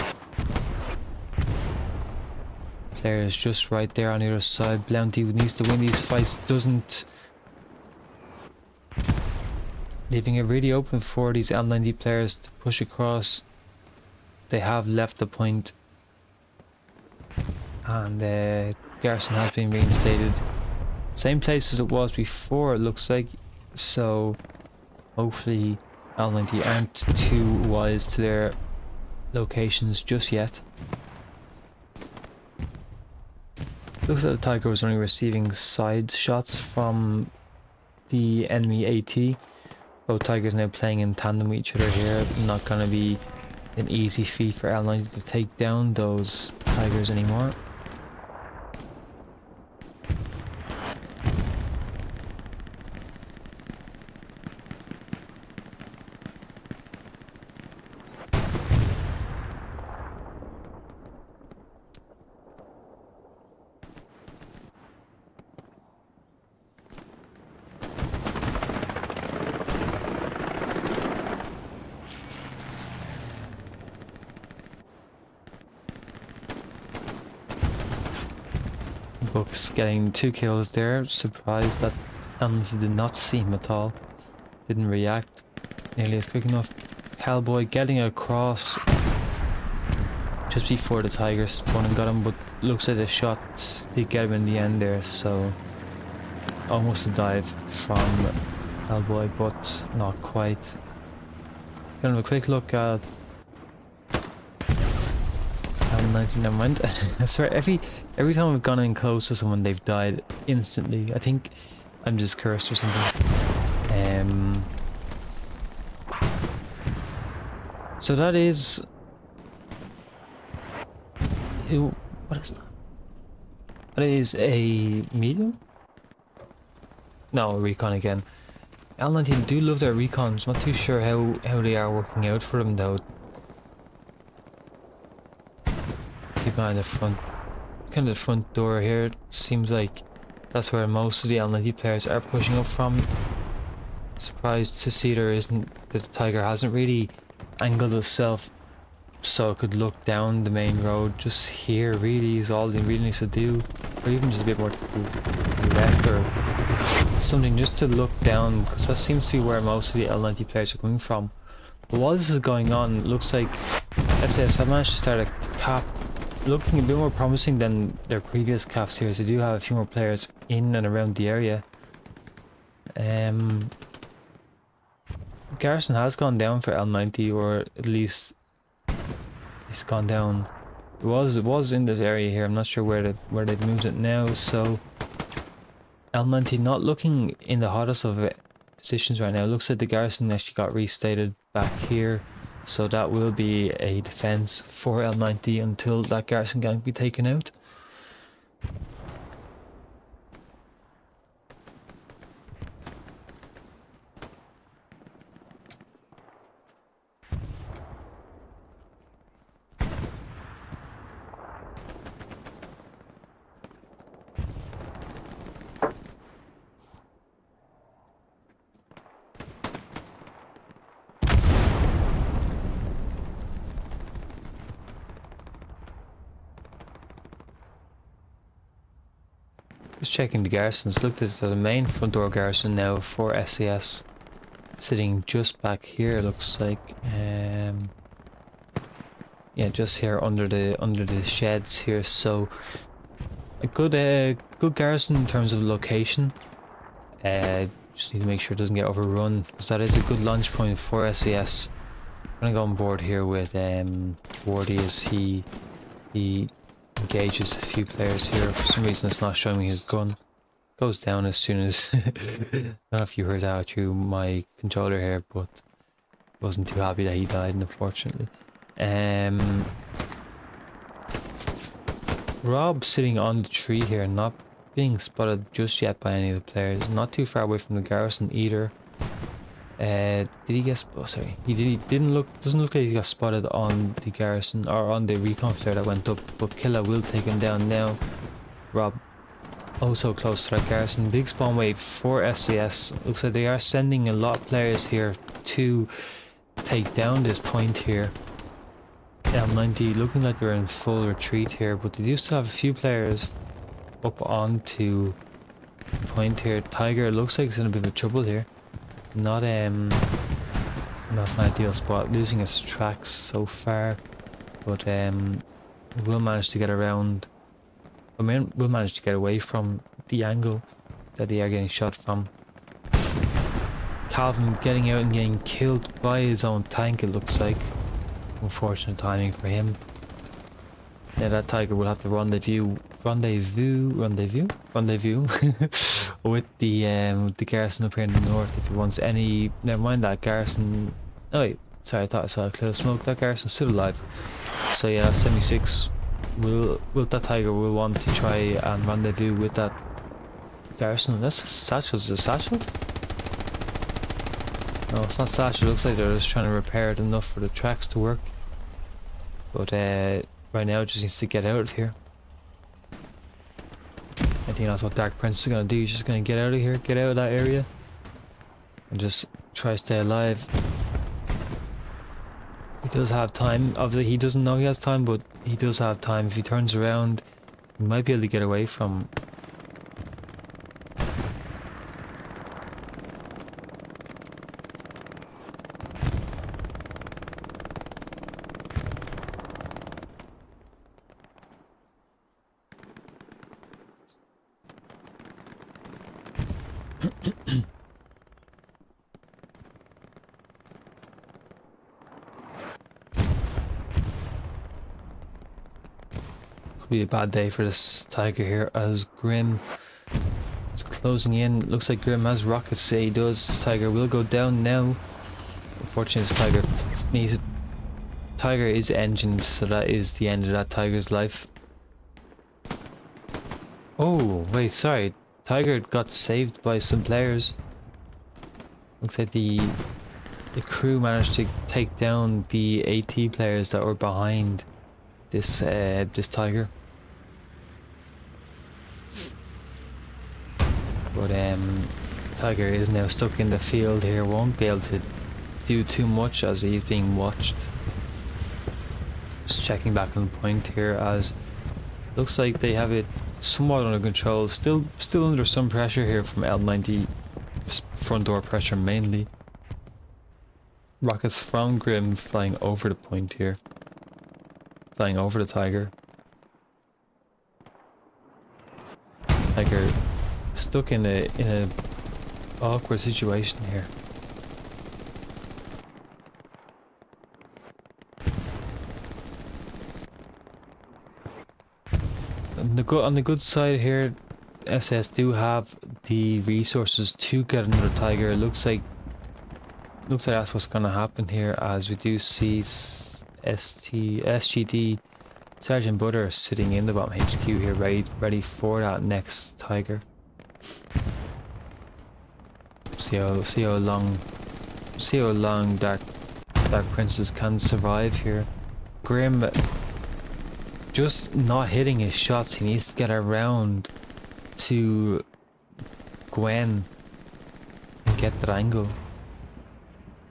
Players just right there on the other side. Bounty needs to win these fights, doesn't. Leaving it really open for these L90 players to push across. They have left the point. And garrison has been reinstated. Same place as it was before, it looks like. So hopefully L90 aren't too wise to their locations just yet. Looks like the Tiger was only receiving side shots from the enemy AT. Both Tigers now playing in tandem with each other here. Not going to be an easy feat for L90 to take down those Tigers anymore. Books getting 2 kills there. Surprised that L90 did not see him at all. Didn't react nearly as quick enough. Hellboy getting across. just before the Tiger spun and got him, but looks like the shot did get him in the end there, so almost a dive from Hellboy, but not quite. Gonna have a quick look at L90, never mind. I swear every time I've gone in close to someone they've died instantly. I think I'm just cursed or something. So that is... what is that? That is a medium? No, a recon again. L90 do love their recons. Not too sure how they are working out for them though. Keep an eye on the front, kind of the front door here. Seems like that's where most of the L90 players are pushing up from. Surprised to see that the Tiger hasn't really angled itself so it could look down the main road. Just here really is all it really needs to do, or even just a bit more to the left or something, just to look down, because that seems to be where most of the L90 players are coming from. But while this is going on, it looks like SAS have managed to start a cap looking a bit more promising than their previous caps here, so they do have a few more players in and around the area. Garrison has gone down for L90, or at least it's gone down. It was in this area here. I'm not sure where they've moved it now. So L90 not looking in the hottest of positions right now. It looks like the Garrison actually got restated back here, so that will be a defense for L90 until that Garrison can be taken out. Just checking the garrisons. Look, there's a main front door garrison now for SAS sitting just back here. Looks like, yeah, just here under the sheds here. So a good garrison in terms of location. Just need to make sure it doesn't get overrun, because that is a good launch point for SAS. I'm gonna go on board here with Wardy as he engages a few players here. For some reason it's not showing me his gun. Goes down as soon as I don't know if you heard that through my controller here, but wasn't too happy that he died, unfortunately. Rob sitting on the tree here, not being spotted just yet by any of the players. Not too far away from the garrison either. Did he get spotted? Oh, sorry, doesn't look like he got spotted on the garrison or on the recon flare that went up, but Killa will take him down now. Rob also close to that garrison. Big spawn wave for SAS. Looks like they are sending a lot of players here to take down this point here. L90 looking like they're in full retreat here, but they do still have a few players up onto the point here. Tiger looks like he's in a bit of trouble here. Not an ideal spot, losing his tracks so far, but will manage to get around. I mean, will manage to get away from the angle that they are getting shot from. Calvin getting out and getting killed by his own tank, it looks like. Unfortunate timing for him. Yeah, that Tiger will have to rendezvous with the garrison up here in the north if he wants any. Never mind that garrison. Oh wait, sorry, I thought I saw a cloud of smoke. That garrison's still alive. So yeah, that 76 that Tiger will want to try and rendezvous with that garrison. That's a satchel. Is it a satchel? No, it's not satchel. It looks like they're just trying to repair it enough for the tracks to work. But right now it just needs to get out of here. I think that's what Dark Prince is going to do. He's just going to get out of here, get out of that area, and just try to stay alive. He does have time. Obviously he doesn't know he has time, but he does have time. If he turns around, he might be able to get away from. Could be a bad day for this Tiger here, as Grim is closing in. Looks like Grim has rockets. Say he does. This Tiger will go down now. Unfortunately, this Tiger needs. Tiger is engined, so that is the end of that Tiger's life. Oh wait, sorry. Tiger got saved by some players. Looks like the crew managed to take down the AT players that were behind this this Tiger. But Tiger is now stuck in the field here. Won't be able to do too much as he's being watched. Just checking back on the point here, as looks like they have it somewhat under control. Still under some pressure here from L90, front door pressure mainly. Rockets from Grim flying over the point here, flying over the Tiger. Tiger stuck in a awkward situation here. On the good side here, SS do have the resources to get another Tiger. Looks like that's what's gonna happen here, as we do see SGD Sergeant Butter sitting in the bottom HQ here, ready for that next Tiger. See how long Dark Princess can survive here. Grim just not hitting his shots. He needs to get around to Gwen and get that angle.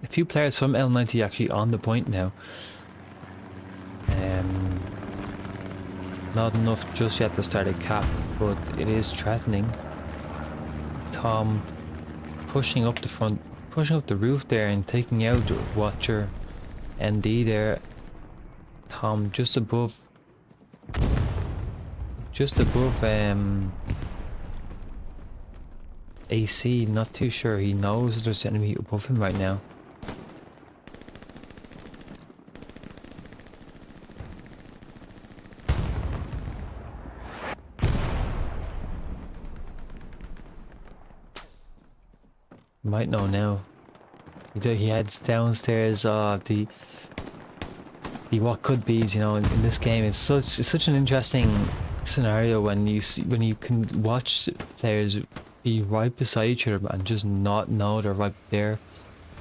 A few players from L90 actually on the point now. Not enough just yet to start a cap, but it is threatening. Tom pushing up the front, pushing up the roof there and taking out Watcher ND there. Tom just above AC, not too sure. He knows there's an enemy above him right now. Might know now. He heads downstairs. The what could be's, you know, in this game. It's such an interesting scenario when you can watch players be right beside each other and just not know they're right there.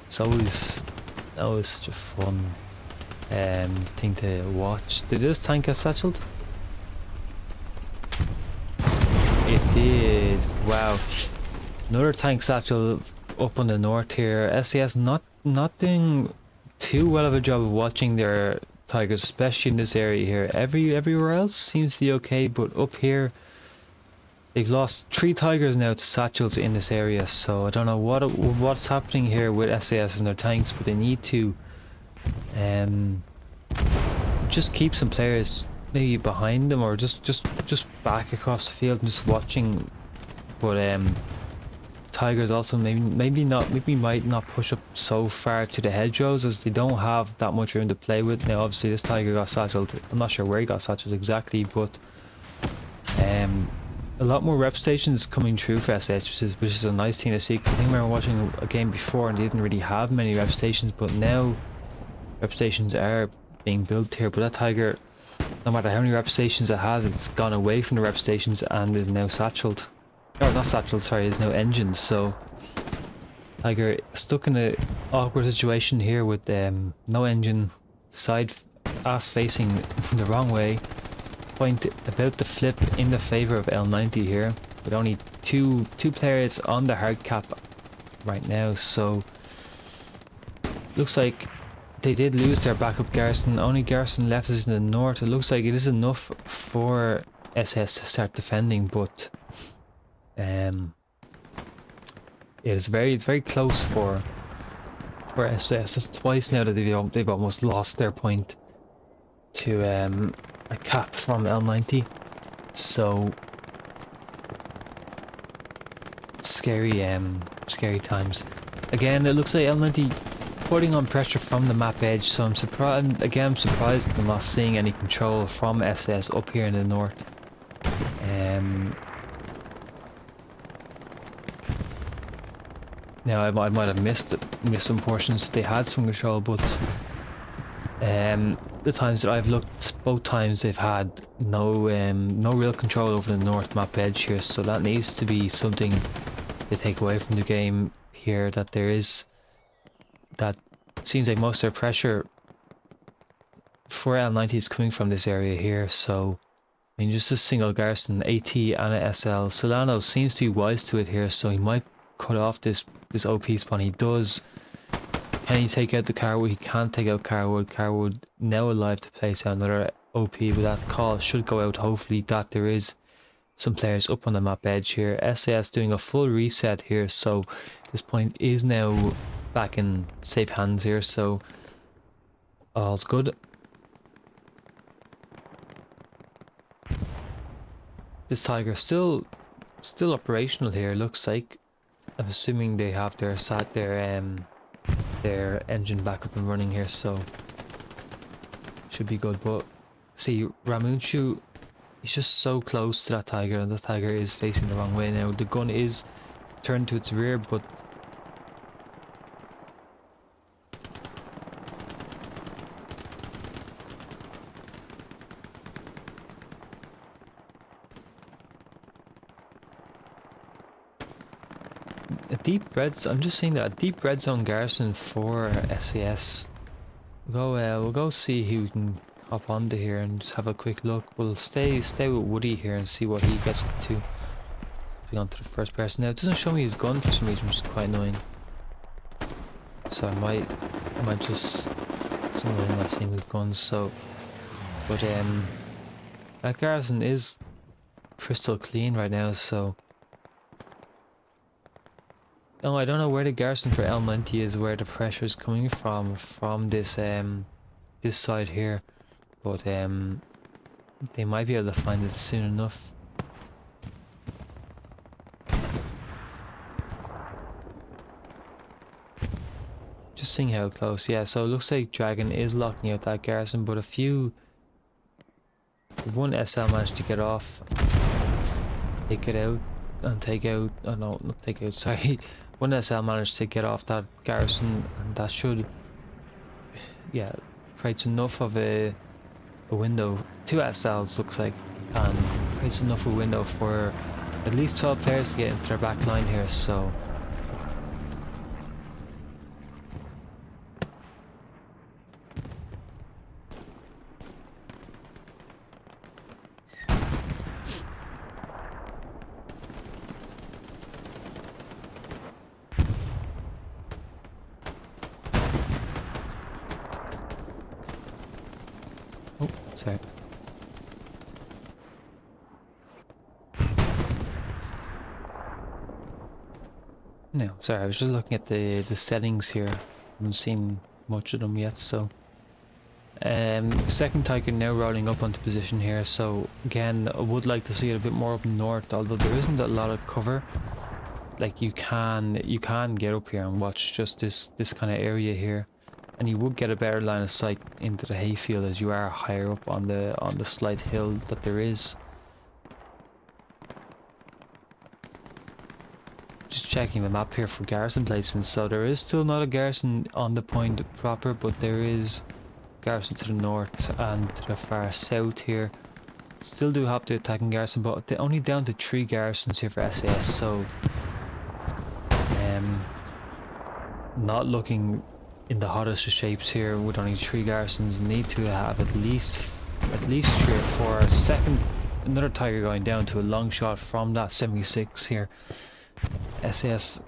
It's always such a fun thing to watch. Did this tank get satcheled? It did. Wow. Another tank satchel up on the north here. SAS not doing too well of a job of watching their Tigers, especially in this area here. Everywhere else seems to be okay, but up here they've lost 3 Tigers now to satchels in this area. So I don't know what's happening here with SAS and their tanks, but they need to just keep some players maybe behind them, or just back across the field and just watching. But Tigers also maybe might not push up so far to the hedgerows, as they don't have that much room to play with. Now obviously this Tiger got satcheled. I'm not sure where he got satcheled exactly, but a lot more rep stations coming through for SS, which is a nice thing to see. I think I remember watching a game before and they didn't really have many rep stations, but now rep stations are being built here. But that Tiger, no matter how many rep stations it has, it's gone away from the rep stations and is now satcheled. Or not satcheled, sorry, is now engined. So Tiger stuck in an awkward situation here with no engine, side ass facing the wrong way. Point about to flip in the favor of L90 here, with only two players on the hard cap right now. So looks like they did lose their backup garrison. Only garrison left is in the north. It looks like it is enough for SS to start defending, but it's very close for SS. It's twice now that they've almost lost their point to a cap from L90. So scary times. Again, it looks like L90 putting on pressure from the map edge, so I'm surprised. Again, I'm surprised I'm not seeing any control from SAS up here in the north. Now I might have missed some portions. They had some control, but the times that I've looked, both times they've had no real control over the north map edge here. So that needs to be something they take away from the game here. That seems like most of their pressure for L90 is coming from this area here. So I mean, just a single garrison, AT and a SL. Solano seems to be wise to it here, so he might cut off this OP spawn. He does. Can he take out the Carwood? He can't take out Carwood. Carwood now alive to place out another OP, but that call should go out. Hopefully that there is some players up on the map edge here. SAS doing a full reset here, so this point is now back in safe hands here, so all's good. This Tiger still operational here, looks like. I'm assuming they have their engine back up and running here, so should be good. But see, Ramunchu, he's just so close to that Tiger, and the Tiger is facing the wrong way now. The gun is turned to its rear, but I'm just saying that a deep red zone garrison for SAS. We'll go see who we can hop onto here and just have a quick look. We'll stay with Woody here and see what he gets up to. Moving on to the first person now. It doesn't show me his gun for some reason, which is quite annoying. So I might just somewhere not seeing his guns. So, but that garrison is crystal clean right now. So. No, I don't know where the garrison for L90 is, where the pressure is coming from this this side here, but they might be able to find it soon enough. Just seeing how close, yeah. So it looks like Dragon is locking out that garrison, but one SL managed to get off, take it out, and take out. Oh no, not take out. Sorry. One SL managed to get off that garrison, and that should, yeah, creates enough of a window. 2 SLs looks like, and creates enough of a window for at least 12 players to get into their back line here. So sorry. No, sorry, I was just looking at the settings here. I haven't seen much of them yet, so second Tiger now rolling up onto position here. So again, I would like to see it a bit more up north, although there isn't a lot of cover. Like you can get up here and watch just this kind of area here, and you would get a better line of sight into the hayfield as you are higher up on the slight hill that there is. Just checking the map here for garrison placements. So there is still not a garrison on the point proper, but there is garrison to the north and to the far south here. Still do have the attacking garrison, but they're only down to 3 garrisons here for SAS. So not looking in the hottest of shapes here with only 3 garrisons. Need to have at least 3 or 4. Second, another Tiger going down to a long shot from that 76 here. SAS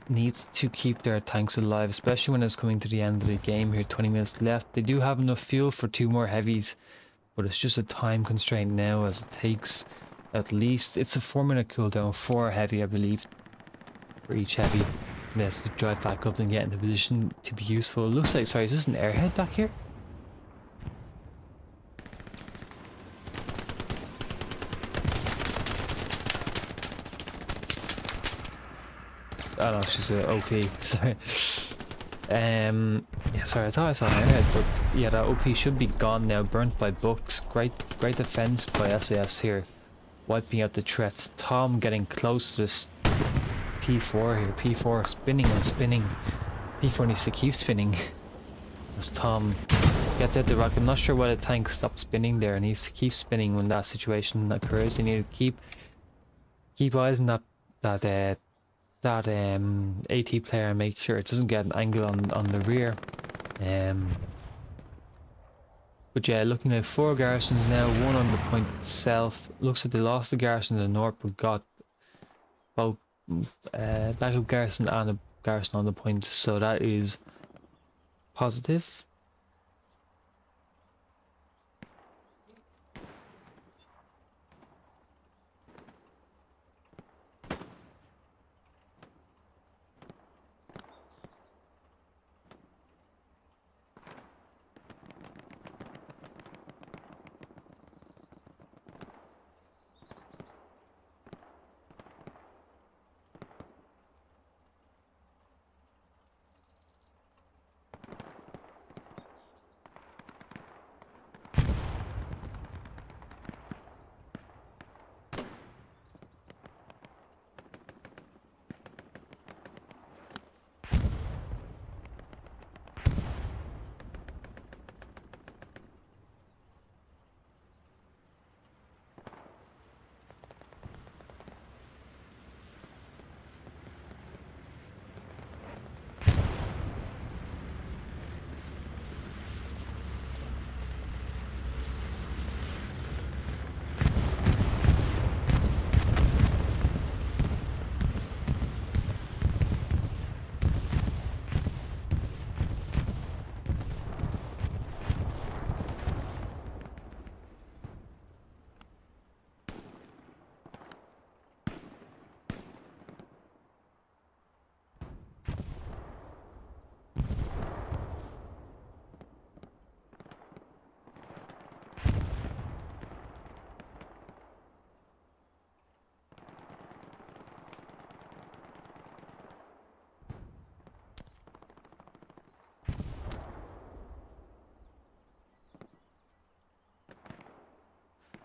needs to keep their tanks alive, especially when it's coming to the end of the game here. 20 minutes left. They do have enough fuel for 2 more heavies, but it's just a time constraint now, as it takes at least, it's a 4-minute cooldown, 4 heavy I believe for each heavy. And that's to drive back up and get into position to be useful. It looks like, sorry, is this an airhead back here? Oh no, she's a OP. Sorry. Yeah, sorry, I thought I saw her head, but yeah, that OP should be gone now. Burnt by books. Great defense by SAS here, wiping out the threats. Tom getting close to this P4 here. P4 spinning and spinning. P4 needs to keep spinning as Tom gets out the rocket. I'm not sure why the tank stopped spinning there. It needs to keep spinning when that situation occurs. They need to keep eyes on that AT player and make sure it doesn't get an angle on the rear. But yeah, looking at 4 garrisons now, 1 on the point itself. Looks like they lost the garrison in the north, but got both backup garrison and a garrison on the point, so that is positive.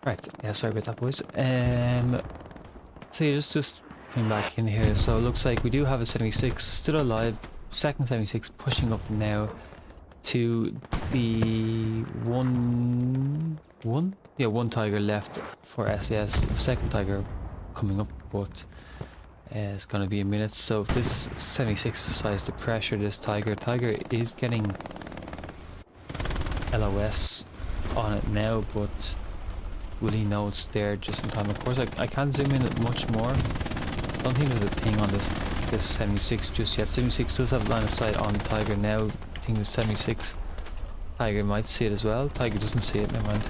Right, yeah, sorry about that, boys. So yeah, just coming back in here. So it looks like we do have a 76 still alive. Second 76 pushing up now to the one tiger left for SAS. Second tiger coming up, but it's gonna be a minute. So if this 76 decides to pressure this tiger is getting LOS on it now, but will he know it's there just in time? Of course, I can't zoom in much more. I don't think there's a ping on this 76 just yet. 76 does have line of sight on the tiger now. I think the 76 tiger might see it as well. Tiger doesn't see it, never mind.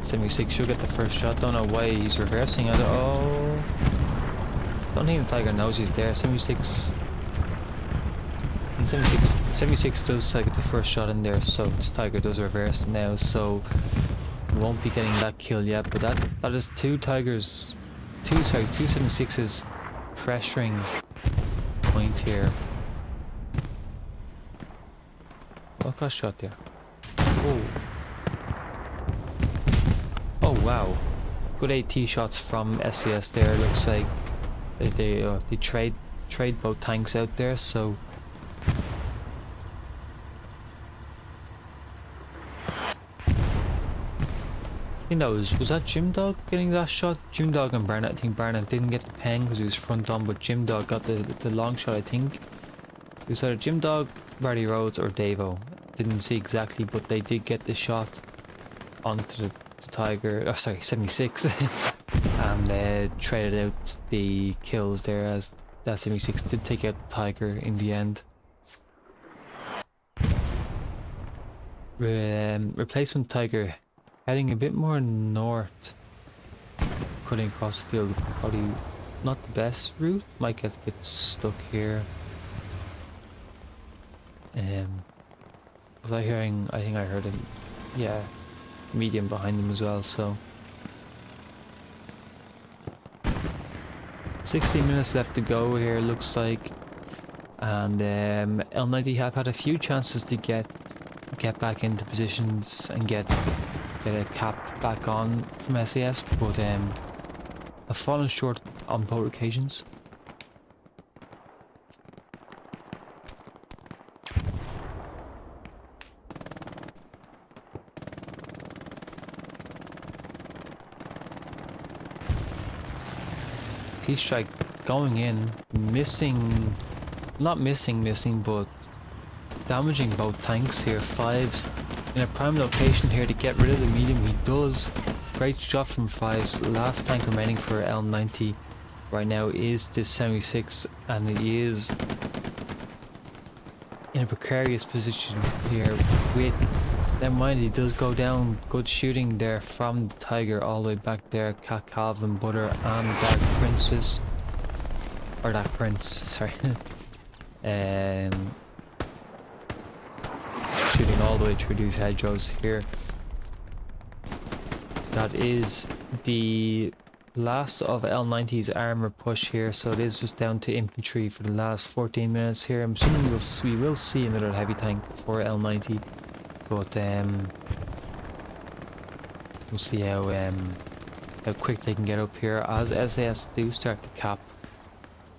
.76 should get the first shot. Don't know why he's reversing it. Oh, don't think the tiger knows he's there. 76 does get the first shot in there, so this tiger does reverse now, so we won't be getting that kill yet. But that is two 76s pressuring point here. What got shot there? Oh wow, good AT shots from SAS there. Looks like they trade both tanks out there, so I think that was that Jim Dog getting that shot? Jim Dog and Barnett. I think Barnett didn't get the ping because he was front on, but Jim Dog got the long shot. I think it was either Jim Dog, Barty Rhodes, or Davo. Didn't see exactly, but they did get the shot onto the tiger. Oh, sorry, 76, and traded out the kills there, as that 76 did take out the tiger in the end. Replacement tiger heading a bit more north, cutting across the field. Probably not the best route, might get a bit stuck here. Was I hearing? I think I heard him. Yeah, medium behind them as well, so 16 minutes left to go here, looks like, and L90 have had a few chances to get back into positions and get a cap back on from SAS, but have fallen short on both occasions. Peace strike going in, missing, not missing, but damaging both tanks here. Fives in a prime location here to get rid of the medium. He does. Great shot from Fives. Last tank remaining for L90 right now is this 76, and he is in a precarious position here with, never mind, he does go down. Good shooting there from Tiger all the way back there. Cat Calvin, Butter and Dark Princess, or Dark Prince, sorry. Shooting all the way through these hedgerows here. That is the last of L90's armor push here, so it is just down to infantry for the last 14 minutes here. I'm assuming we will see another heavy tank for L90, but we'll see how quick they can get up here as SAS do start to cap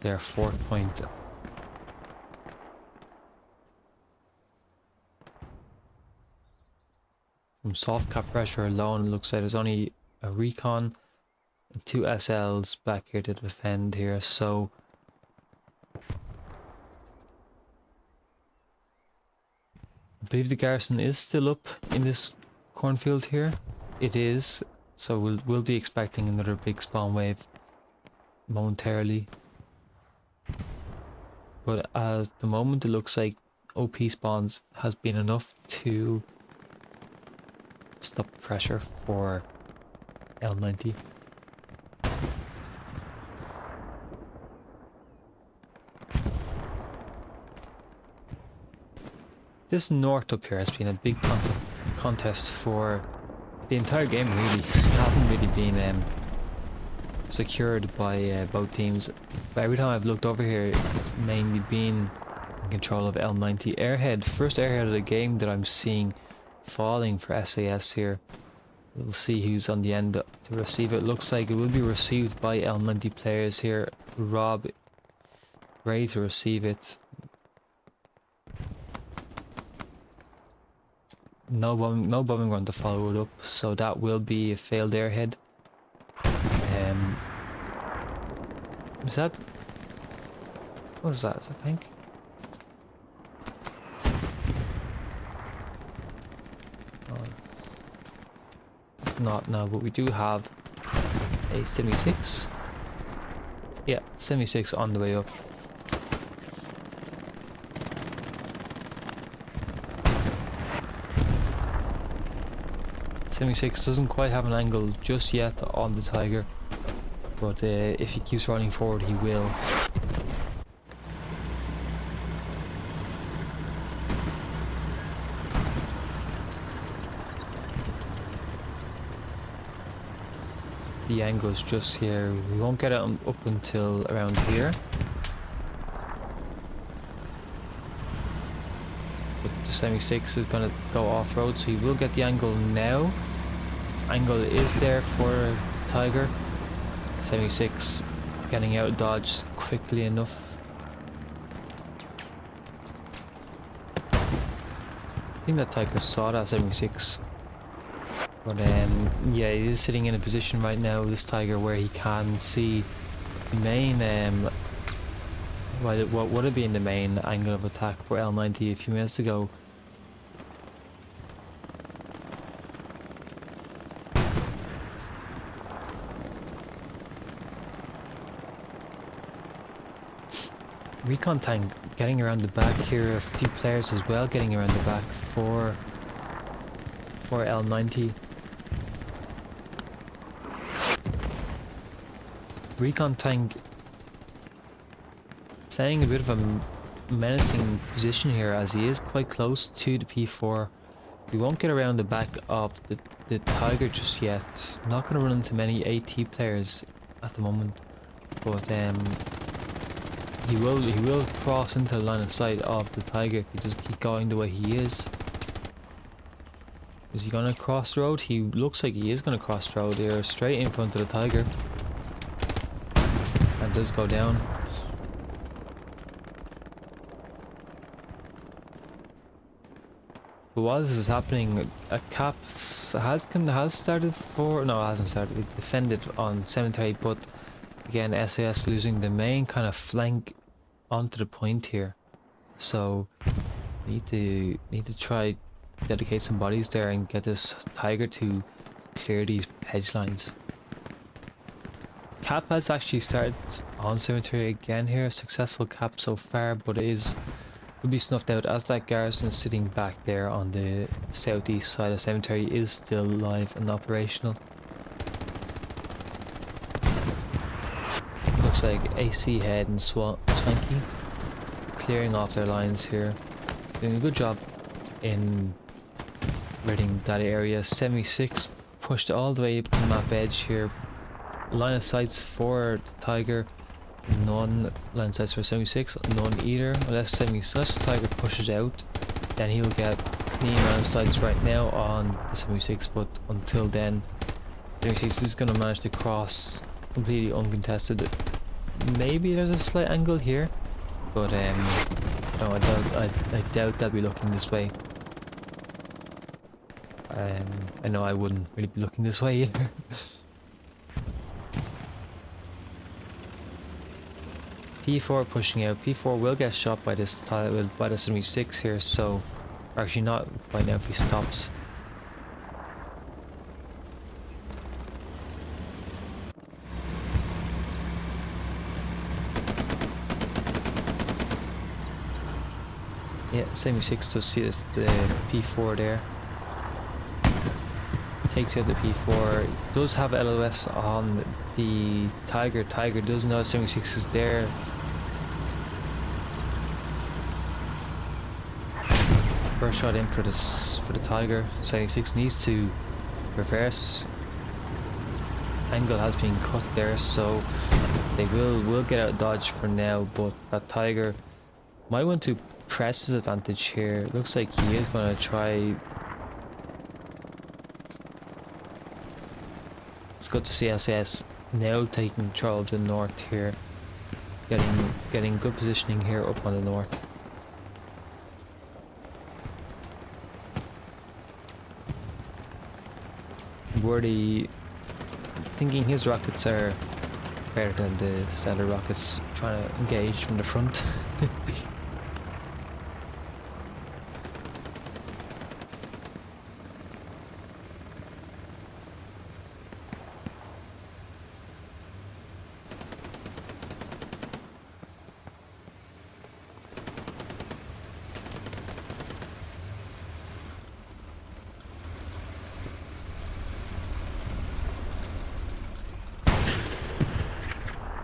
their 4th point. From soft cap pressure alone, it looks like there's only a recon and 2 SLs back here to defend here, so I believe the garrison is still up in this cornfield here. It is, so we'll be expecting another big spawn wave momentarily. But at the moment it looks like OP spawns has been enough to stop pressure for L90. This north up here has been a big contest for the entire game, really. It hasn't really been secured by both teams. But every time I've looked over here, it's mainly been in control of L90. Airhead, first airhead of the game that I'm seeing falling for SAS here. We'll see who's on the end to receive it. Looks like it will be received by L90 players here. Rob, ready to receive it. No bombing run to follow it up, so that will be a failed airhead. Is that? What is that? Is that a tank? It's not now, but we do have a 76. Yeah, 76 on the way up. .76 doesn't quite have an angle just yet on the Tiger, but if he keeps running forward, he will. The angle is just here. We won't get it up until around here. But the 76 is going to go off-road, so he will get the angle now. Angle is there for Tiger. 76 getting out of dodge quickly enough. I think that Tiger saw that 76. But yeah, he is sitting in a position right now, this Tiger, where he can see the main, what would have been the main angle of attack for L90 a few minutes ago. Recon tank getting around the back here, a few players as well getting around the back for L90. Recon tank playing a bit of a menacing position here, as he is quite close to the P4 We won't get around the back of the Tiger just yet. I'm not going to run into many AT players at the moment, but he will cross into the line of sight of the Tiger if he just keep going the way he is. Is he going to cross the road? He looks like he is going to cross the road here, straight in front of the Tiger. And does go down. But while this is happening, a cap has started for... No, it hasn't started. It defended on cemetery, but again, SAS losing the main kind of flank onto the point here. So need to try dedicate some bodies there and get this Tiger to clear these hedge lines. Cap has actually started on cemetery again here. Successful cap so far, but it will be snuffed out as that garrison sitting back there on the southeast side of cemetery is still live and operational. Looks like AC Head and Swanky clearing off their lines here, doing a good job in ridding that area. 76 pushed all the way up the map edge here. Line of sights for the Tiger, none. Line of sights for 76, none either. Unless Tiger pushes out, then he'll get clean line of sights right now on the 76, but until then 76 is going to manage to cross completely uncontested. Maybe there's a slight angle here, but no, I doubt they'll be looking this way. I know I wouldn't really be looking this way either. P4 pushing out. P4 will get shot by this by the 76 here, so actually not right now if he stops. Yeah, 76 does see this, the P4 there. Takes out the P4. Does have LOS on the Tiger. Tiger does know 76 is there. First shot in for the Tiger. 76 needs to reverse. Angle has been cut there, so they will get out of dodge for now, but that Tiger might want to press his advantage here. Looks like he is going to try. It's good to see SAS now taking control of the north here, getting good positioning here up on the north. Wordy thinking his rockets are better than the standard rockets, trying to engage from the front.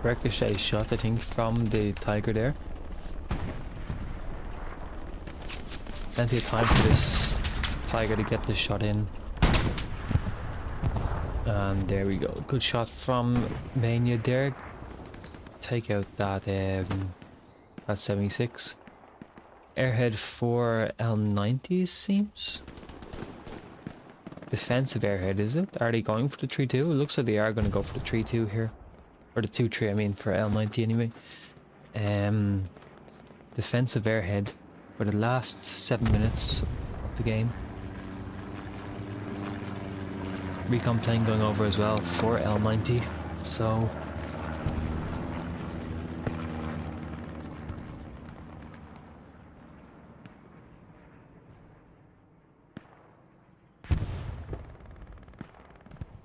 Ricochet shot, I think, from the Tiger there. Plenty of time for this Tiger to get this shot in. And there we go. Good shot from Mania there. Take out that 76. Airhead for L90 seems. Defensive airhead, is it? Are they going for the 3-2? It looks like they are going to go for the 3-2 here. Or the 2-3, I mean, for L90 anyway. Defensive airhead for the last 7 minutes of the game. Recon plane going over as well for L90. So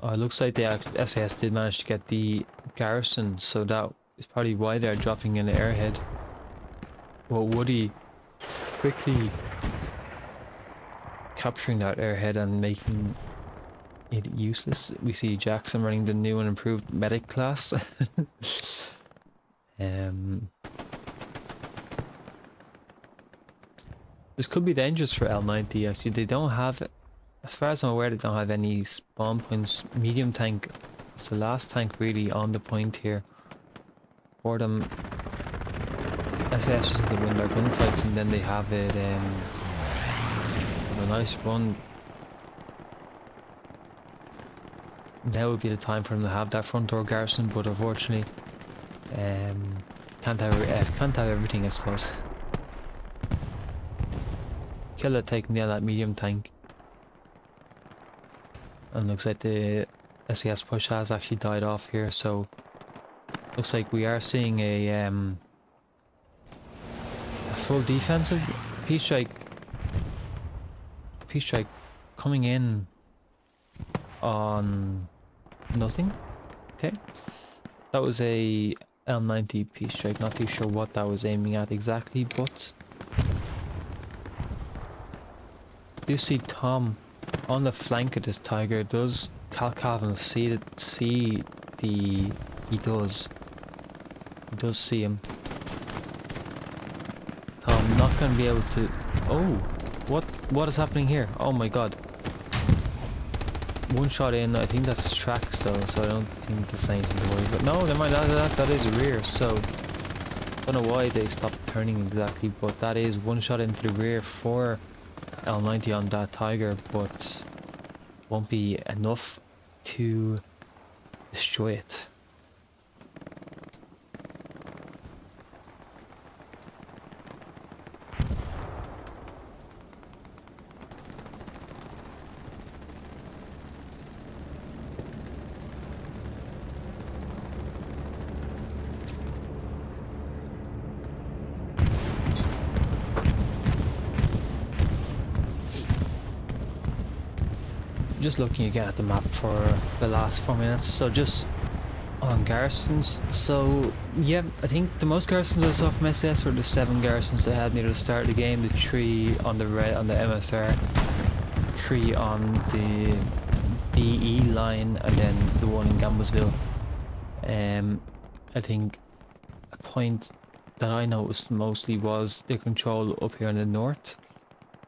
it looks like the SAS did manage to get the garrison, so that is probably why they're dropping in the airhead. Well, Woody quickly capturing that airhead and making it useless. We see Jackson running the new and improved medic class. This could be dangerous for L90 actually. They don't have, as far as I'm aware, they don't have any spawn points. Medium tank, it's the last tank really on the point here for them. SAS just to win their gunfights, and then they have it a nice run. Now would be the time for them to have that front door garrison, but unfortunately can't have everything, I suppose. Killer taking down that medium tank, and looks like the SAS push has actually died off here, so looks like we are seeing a full defensive peace strike coming in on nothing. Okay, that was a L90 peace strike. Not too sure what that was aiming at exactly, but you see Tom on the flank of this tiger. Does Calcavan see the he does see him. Tom not gonna be able to. Oh, what is happening here? Oh my god, one shot in. I think that's tracks though, so I don't think there's anything to worry. But no, never mind, that is rear, so don't know why they stopped turning exactly, but that is one shot into the rear for L90 on that tiger, but won't be enough to destroy it. Just looking again at the map for the last 4 minutes, so just on garrisons. So yeah, I think the most garrisons I saw from SAS were the 7 garrisons they had near the start of the game, the 3 on the MSR, 3 on the DE line, and then the 1 in Gamblesville. I think a point that I noticed mostly was the control up here in the north.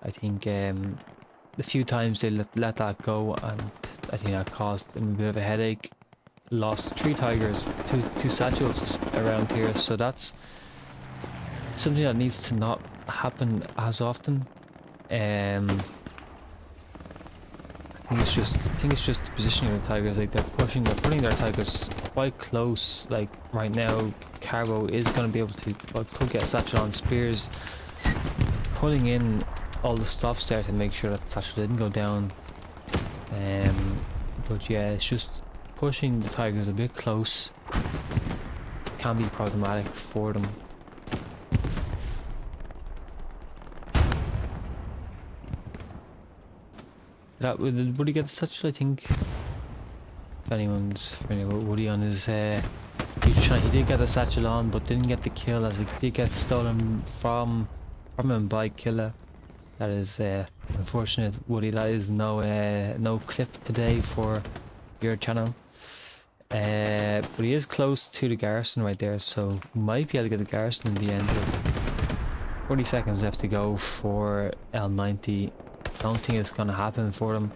I think the few times they let that go, and I think that caused them a bit of a headache. Lost 3 tigers, two satchels around here, so that's something that needs to not happen as often. I think it's just the positioning of the tigers. Like they're putting their tigers quite close. Like right now, Carbo is going to be able to, could get satchel on spears, pulling in all the stops there to make sure that the satchel didn't go down. But yeah, it's just pushing the tigers a bit close can be problematic for them. That would he get the satchel? I think if anyone's familiar with Woody on his he did get the satchel on, but didn't get the kill, as it did get stolen from him by Killer. That is unfortunate, Woody. That is no clip today for your channel. But he is close to the garrison right there, so he might be able to get the garrison in the end. 40 seconds left to go for L90. Don't think it's gonna happen for them.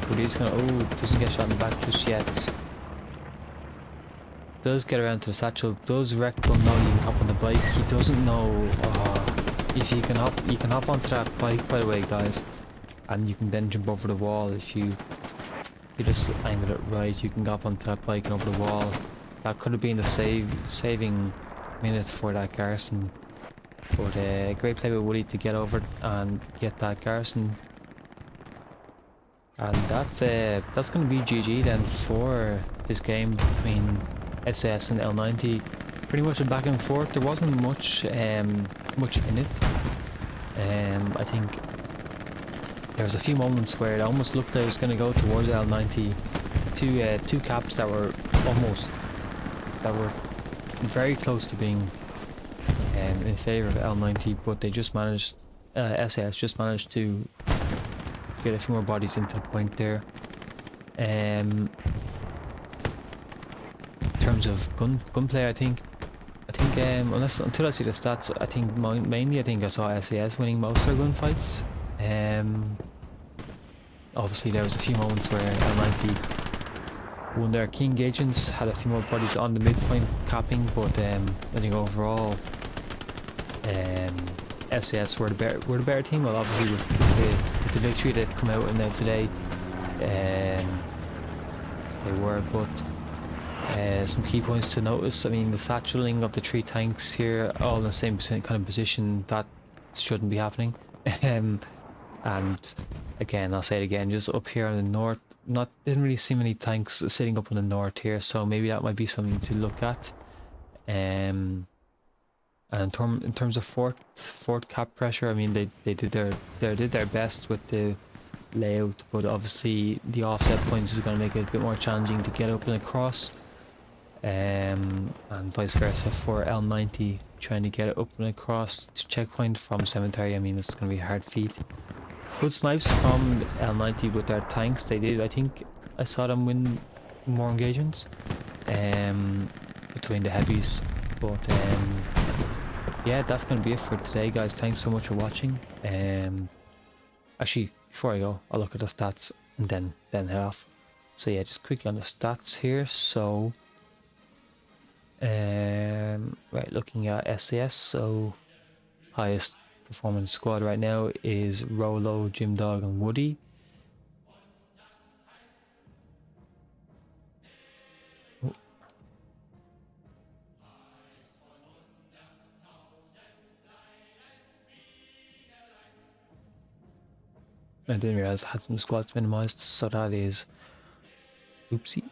But he's gonna, doesn't get shot in the back just yet. Does get around to the satchel, does Rectal know you can hop on the bike. He doesn't know if you can hop onto that bike, by the way guys, and you can then jump over the wall. If you just angle it right, you can hop onto that bike and over the wall. That could have been the saving minute for that garrison, but great play with Woody to get over and get that garrison. And that's going to be GG then for this game between SAS and L90. Pretty much a back and forth. There wasn't much in it. I think there was a few moments where it almost looked like it was going to go towards L90. Two caps that were very close to being in favor of L90, but they just managed, SAS just managed to get a few more bodies into the point there. terms of gunplay, I think until I see the stats, I think mainly I saw SAS winning most of their gunfights. Obviously there was a few moments where L90 won their key engagements, had a few more bodies on the midpoint capping, but I think overall SAS were the better team. Well, obviously with the victory they've come out with now today, they were, but some key points to notice. I mean, the satcheling of the 3 tanks here, all in the same kind of position, that shouldn't be happening. And again, I'll say it again, just up here on the north, didn't really see many tanks sitting up on the north here, so maybe that might be something to look at. And in terms of fort cap pressure, I mean, they did their best with the layout, but obviously the offset points is going to make it a bit more challenging to get up and across. And vice versa for L90, trying to get it up and across to checkpoint from cemetery. I mean, it's going to be a hard feat. Good snipes from L90 with their tanks. They did, I think I saw them win more engagements between the heavies. But yeah, that's going to be it for today, guys. Thanks so much for watching. Actually, before I go, I'll look at the stats and then head off. So yeah, just quickly on the stats here. So right, looking at SAS, so highest performance squad right now is Rolo, Jim Dog and Woody. I didn't realize I had some squads minimized, so that is oopsie.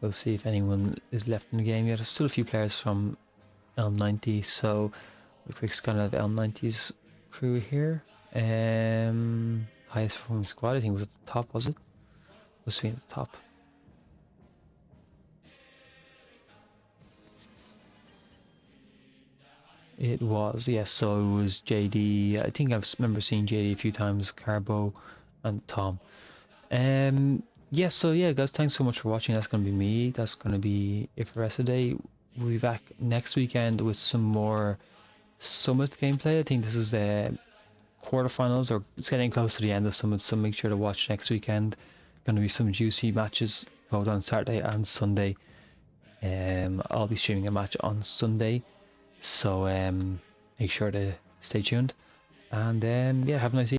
We'll see if anyone is left in the game yet. There's still a few players from L90, so a quick scan of L90's crew here. Highest performing squad, I think, was at the top, was it? Was at the top. It was, yes, so it was JD. I think I remember seeing JD a few times, Carbo and Tom. Yeah, so yeah, guys, thanks so much for watching. That's going to be me. That's going to be it for the rest of the day. We'll be back next weekend with some more Summit gameplay. I think this is the quarterfinals, or it's getting close to the end of Summit, so make sure to watch next weekend. Going to be some juicy matches both on Saturday and Sunday. I'll be streaming a match on Sunday, so make sure to stay tuned. And yeah, have a nice evening.